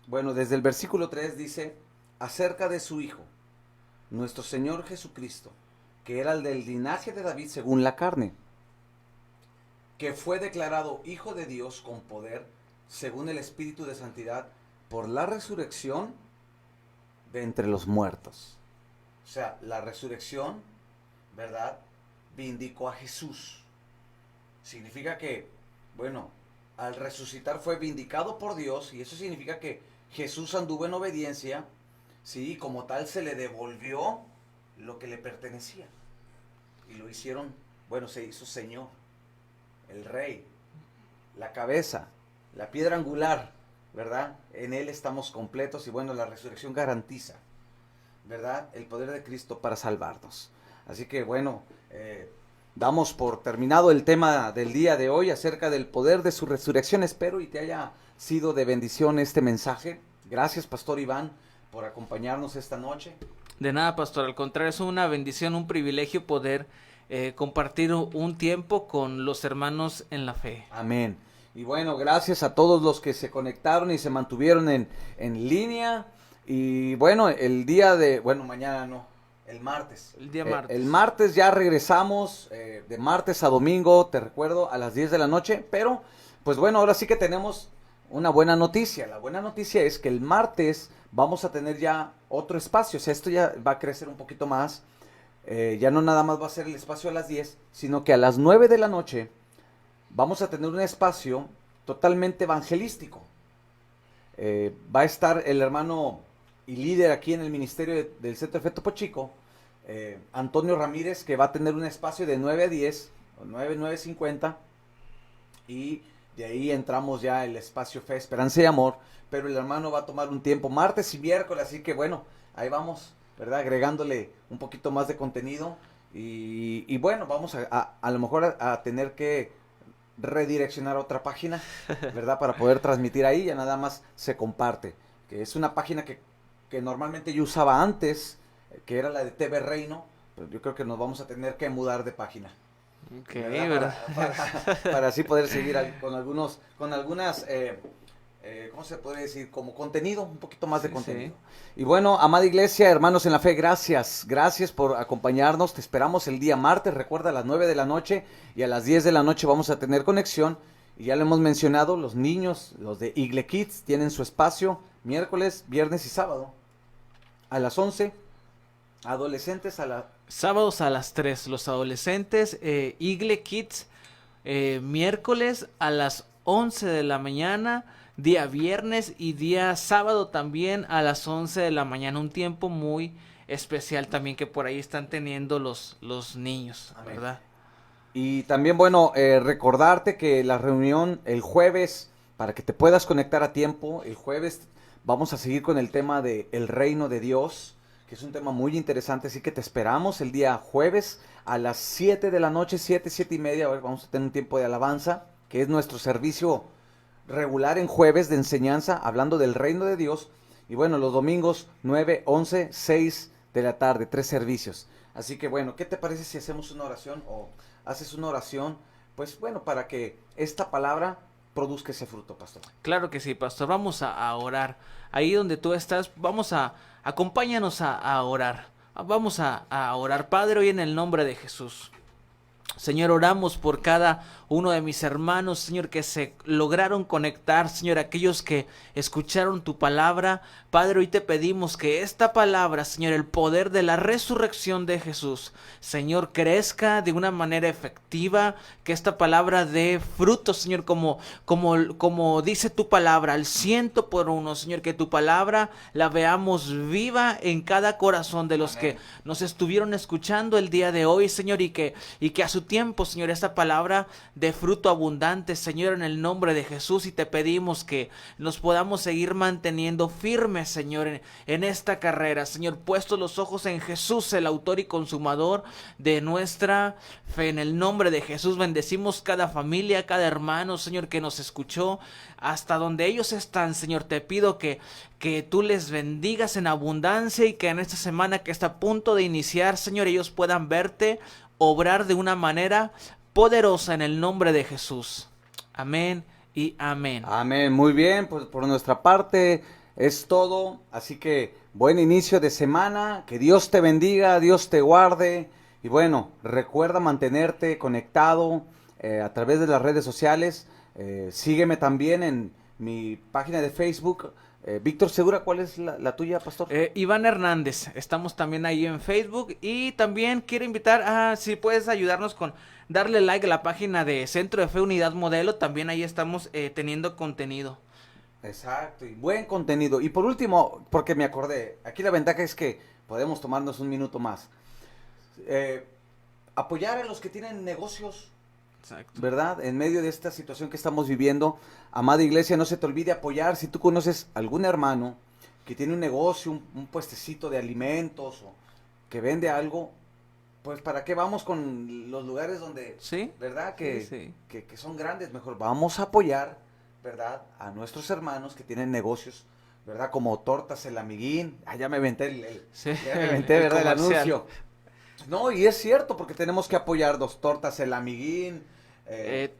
bueno, desde el versículo 3 dice, acerca de su Hijo, nuestro Señor Jesucristo, que era el del linaje de David según la carne, que fue declarado Hijo de Dios con poder, según el Espíritu de Santidad, por la resurrección de entre los muertos. O sea, la resurrección, ¿verdad?, vindicó a Jesús. Significa que, bueno, al resucitar fue vindicado por Dios, y eso significa que Jesús anduvo en obediencia, sí, y como tal se le devolvió lo que le pertenecía. Y lo hicieron, bueno, se hizo Señor, el Rey, la cabeza, la piedra angular, ¿verdad? En Él estamos completos, y bueno, la resurrección garantiza, ¿verdad?, el poder de Cristo para salvarnos. Así que bueno, damos por terminado el tema del día de hoy acerca del poder de su resurrección. Espero y te haya sido de bendición este mensaje. Gracias, Pastor Iván, por acompañarnos esta noche. De nada, pastor, al contrario, es una bendición, un privilegio poder compartir un tiempo con los hermanos en la fe. Amén. Y bueno, gracias a todos los que se conectaron y se mantuvieron en línea. Y bueno, mañana no, el martes. El día martes. El martes ya regresamos, de martes a domingo, te recuerdo, a las 10 de la noche. Pero, pues bueno, ahora sí que tenemos una buena noticia. La buena noticia es que el martes vamos a tener ya otro espacio. O sea, esto ya va a crecer un poquito más. Ya no nada más va a ser el espacio a las 10, sino que a las 9 de la noche vamos a tener un espacio totalmente evangelístico. Va a estar el hermano y líder aquí en el ministerio del Centro de Fe Topo Chico, Antonio Ramírez, que va a tener un espacio de 9 a 10, o 9:50, y de ahí entramos ya el espacio Fe, Esperanza y Amor, pero el hermano va a tomar un tiempo martes y miércoles, así que bueno, ahí vamos, ¿verdad?, agregándole un poquito más de contenido, y bueno, vamos a lo mejor a tener que redireccionar a otra página, ¿verdad?, para poder transmitir ahí. Ya nada más se comparte, que es una página que normalmente yo usaba antes, que era la de TV Reino, pero yo creo que nos vamos a tener que mudar de página. Ok, ¿verdad? ¿verdad? Para así poder seguir con algunas, ¿cómo se puede decir? Como contenido, un poquito más de Sí, contenido. sí. Y bueno, amada iglesia, hermanos en la fe, gracias por acompañarnos. Te esperamos el día martes, recuerda, a las 9 de la noche y a las 10 de la noche vamos a tener conexión. Y ya lo hemos mencionado, los niños, los de Igle Kids, tienen su espacio miércoles, viernes y sábado a las 11, adolescentes a la... Sábados a las 3, los adolescentes, Igle Kids, miércoles a las 11 de la mañana, día viernes y día sábado también a las 11 de la mañana, un tiempo muy especial también que por ahí están teniendo los niños, Amén. ¿verdad? Y también, bueno, recordarte que la reunión el jueves, para que te puedas conectar a tiempo, el jueves vamos a seguir con el tema de el reino de Dios, que es un tema muy interesante, así que te esperamos el día jueves a las 7 de la noche, 7 y media, a ver, vamos a tener un tiempo de alabanza, que es nuestro servicio regular en jueves de enseñanza, hablando del reino de Dios, y bueno, los domingos 9, 11, 6 de la tarde, 3 servicios. Así que bueno, ¿qué te parece si hacemos una oración o haces una oración? Pues bueno, para que esta palabra produzca ese fruto, pastor. Claro que sí, pastor. Vamos a orar. Ahí donde tú estás, acompáñanos a orar. Vamos a orar, Padre, hoy en el nombre de Jesús. Señor, oramos por cada uno de mis hermanos, Señor, que se lograron conectar, Señor, aquellos que escucharon tu palabra. Padre, hoy te pedimos que esta palabra, Señor, el poder de la resurrección de Jesús, Señor, crezca de una manera efectiva, que esta palabra dé frutos, Señor, como dice tu palabra, al 100 por 1, Señor, que tu palabra la veamos viva en cada corazón de los Amén. que nos estuvieron escuchando el día de hoy, Señor, y que a su tiempo, Señor, esta palabra de fruto abundante, Señor, en el nombre de Jesús, y te pedimos que nos podamos seguir manteniendo firmes, Señor, en esta carrera, Señor, puestos los ojos en Jesús, el autor y consumador de nuestra fe. En el nombre de Jesús bendecimos cada familia, cada hermano, Señor, que nos escuchó, hasta donde ellos están, Señor, te pido que tú les bendigas en abundancia y que en esta semana que está a punto de iniciar, Señor, ellos puedan verte obrar de una manera poderosa en el nombre de Jesús. Amén y amén. Amén, muy bien, pues por nuestra parte es todo, así que buen inicio de semana, que Dios te bendiga, Dios te guarde, y bueno, recuerda mantenerte conectado a través de las redes sociales, sígueme también en mi página de Facebook. Víctor Segura, ¿cuál es la tuya, pastor? Iván Hernández, estamos también ahí en Facebook, y también quiero invitar a, si puedes ayudarnos con darle like a la página de Centro de Fe Unidad Modelo, también ahí estamos teniendo contenido. Exacto, y buen contenido. Y por último, porque me acordé, aquí la ventaja es que podemos tomarnos un minuto más. Apoyar a los que tienen negocios, Exacto. ¿verdad? En medio de esta situación que estamos viviendo, amada iglesia, no se te olvide apoyar. Si tú conoces algún hermano que tiene un negocio, un puestecito de alimentos o que vende algo, pues ¿para qué vamos con los lugares donde, ¿Sí? ¿verdad? Sí. Que son grandes, mejor vamos a apoyar, ¿verdad? A nuestros hermanos que tienen negocios, ¿verdad? Como Tortas El Amiguín. Ya me inventé Sí. ya me inventé, ¿verdad? El comercial. anuncio. No, y es cierto, porque tenemos que apoyarlos. Tortas El Amiguín.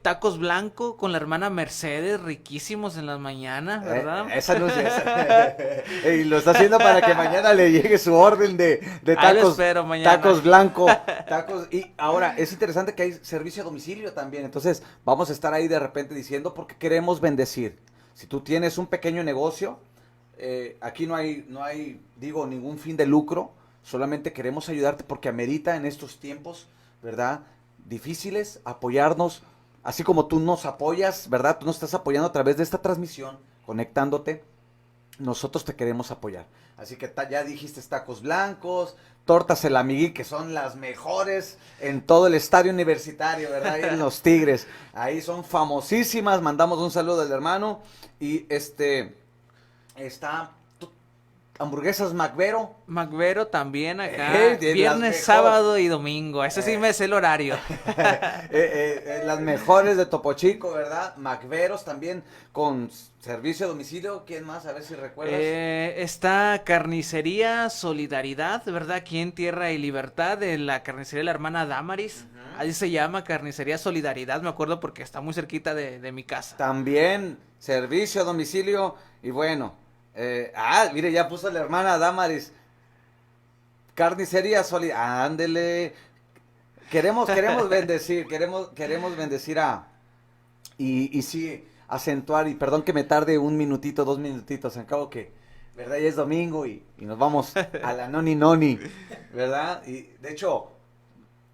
Tacos blanco con la hermana Mercedes, riquísimos en las mañanas, ¿verdad? Esa no es y lo está haciendo para que mañana le llegue su orden de Ahí lo tacos, espero mañana. tacos blanco, tacos. Y ahora es interesante que hay servicio a domicilio también. Entonces vamos a estar ahí de repente diciendo porque queremos bendecir. Si tú tienes un pequeño negocio, aquí no hay, digo, ningún fin de lucro. Solamente queremos ayudarte porque amerita en estos tiempos, ¿verdad? Difíciles, apoyarnos, así como tú nos apoyas, ¿verdad? Tú nos estás apoyando a través de esta transmisión, conectándote, nosotros te queremos apoyar. Así que ya dijiste tacos blancos, Tortas El Amiguí, que son las mejores en todo el estadio universitario, ¿verdad? Ahí en los Tigres, ahí son famosísimas, mandamos un saludo al hermano, y hamburguesas Macvero. Macvero también acá, De las viernes, mejores. sábado y domingo, ese sí me sé el horario. Las mejores de Topo Chico, ¿verdad? Macveros también con servicio a domicilio. ¿Quién más? A ver si recuerdas. Está Carnicería Solidaridad, ¿verdad? Aquí en Tierra y Libertad, de la carnicería de la hermana Damaris. Así se llama, Carnicería Solidaridad, me acuerdo porque está muy cerquita de mi casa. También servicio a domicilio. Y bueno, mire, ya puso la hermana Damaris. Carnicería Solidaridad. Ándele. Queremos bendecir, queremos bendecir y sí, acentuar, y perdón que me tarde 1 minutito, 2 minutitos, al cabo que, ¿verdad? Ya es domingo y nos vamos a la Noni Noni, ¿verdad? Y de hecho,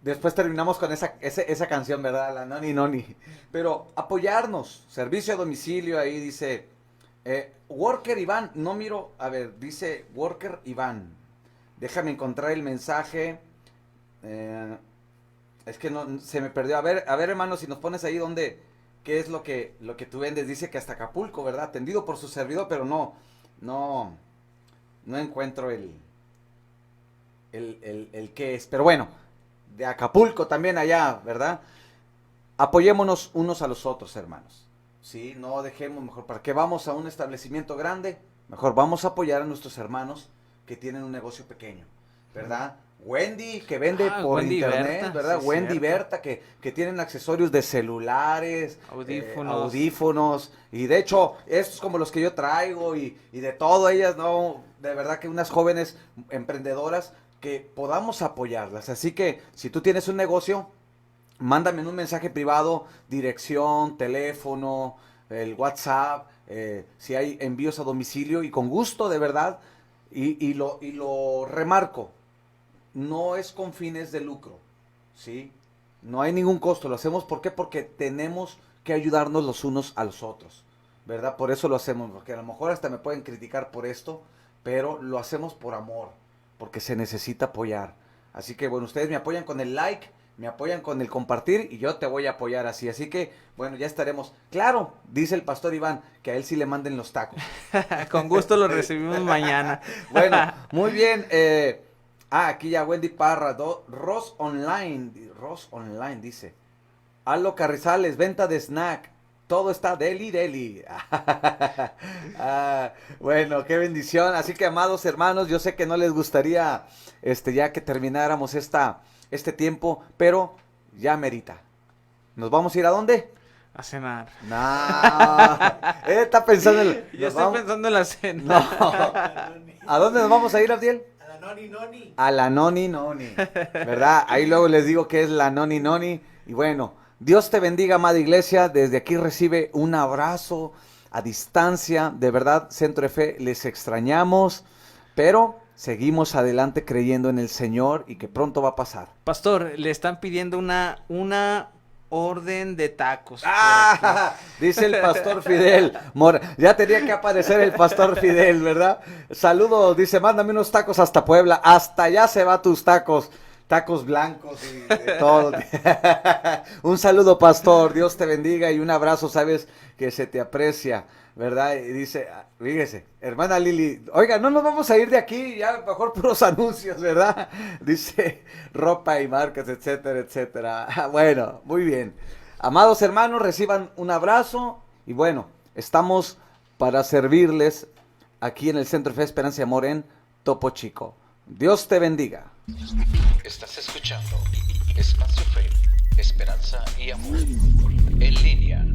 después terminamos con esa canción, ¿verdad? La Noni Noni. Pero apoyarnos, servicio a domicilio, ahí dice, Worker Iván, no miro, a ver, dice Worker Iván, déjame encontrar el mensaje, es que no, se me perdió. A ver, hermano, si nos pones ahí qué es lo que tú vendes. Dice que hasta Acapulco, ¿verdad? Atendido por su servidor, pero no encuentro el qué es. Pero bueno, de Acapulco también allá, ¿verdad? Apoyémonos unos a los otros, hermanos. Sí, no dejemos, mejor, ¿para qué vamos a un establecimiento grande? Mejor vamos a apoyar a nuestros hermanos que tienen un negocio pequeño, ¿verdad? Wendy, que vende por Wendy internet, Berta, ¿verdad? sí, Wendy cierto. Berta, que tienen accesorios de celulares, Audífonos. audífonos, y de hecho, estos como los que yo traigo, y de todo, ellas, no, de verdad que unas jóvenes emprendedoras que podamos apoyarlas. Así que, si tú tienes un negocio, mándame en un mensaje privado, dirección, teléfono, el WhatsApp, si hay envíos a domicilio, y con gusto, de verdad, y lo remarco, no es con fines de lucro, ¿sí? No hay ningún costo, lo hacemos, ¿por qué? Porque tenemos que ayudarnos los unos a los otros, ¿verdad? Por eso lo hacemos, porque a lo mejor hasta me pueden criticar por esto, pero lo hacemos por amor, porque se necesita apoyar. Así que, bueno, ustedes me apoyan con el like, me apoyan con el compartir, y yo te voy a apoyar así. Así que, bueno, ya estaremos. Claro, dice el pastor Iván, que a él sí le manden los tacos. Con gusto lo recibimos mañana. Bueno, muy bien. Aquí ya Wendy Parra, Ross Online dice. Aldo Carrizales, venta de snack. Todo está deli. Bueno, qué bendición. Así que, amados hermanos, yo sé que no les gustaría ya que termináramos este tiempo, pero ya merita. ¿Nos vamos a ir a dónde? A cenar. No. Está pensando en... Yo estoy pensando en la cena. No. ¿A dónde nos vamos a ir, Abdiel? A la Noni Noni. A la Noni Noni, ¿verdad? Ahí luego les digo qué es la Noni Noni. Y bueno, Dios te bendiga, amada iglesia. Desde aquí recibe un abrazo a distancia. De verdad, Centro de Fe, les extrañamos, pero seguimos adelante creyendo en el Señor y que pronto va a pasar. Pastor, le están pidiendo una orden de tacos. Dice el pastor Fidel. Ya tenía que aparecer el pastor Fidel, ¿verdad? Saludos, dice, mándame unos tacos hasta Puebla. Hasta allá se va tus tacos blancos y de todo. Un saludo, pastor, Dios te bendiga y un abrazo, sabes que se te aprecia, ¿verdad? Y dice, fíjese, hermana Lili, oiga, no nos vamos a ir de aquí, ya mejor puros anuncios, ¿verdad? Dice, ropa y marcas, etcétera, etcétera. Bueno, muy bien. Amados hermanos, reciban un abrazo y bueno, estamos para servirles aquí en el Centro de Fe, Esperanza y Amor en Topo Chico. Dios te bendiga. Estás escuchando Espacio Fe, Esperanza y Amor en línea.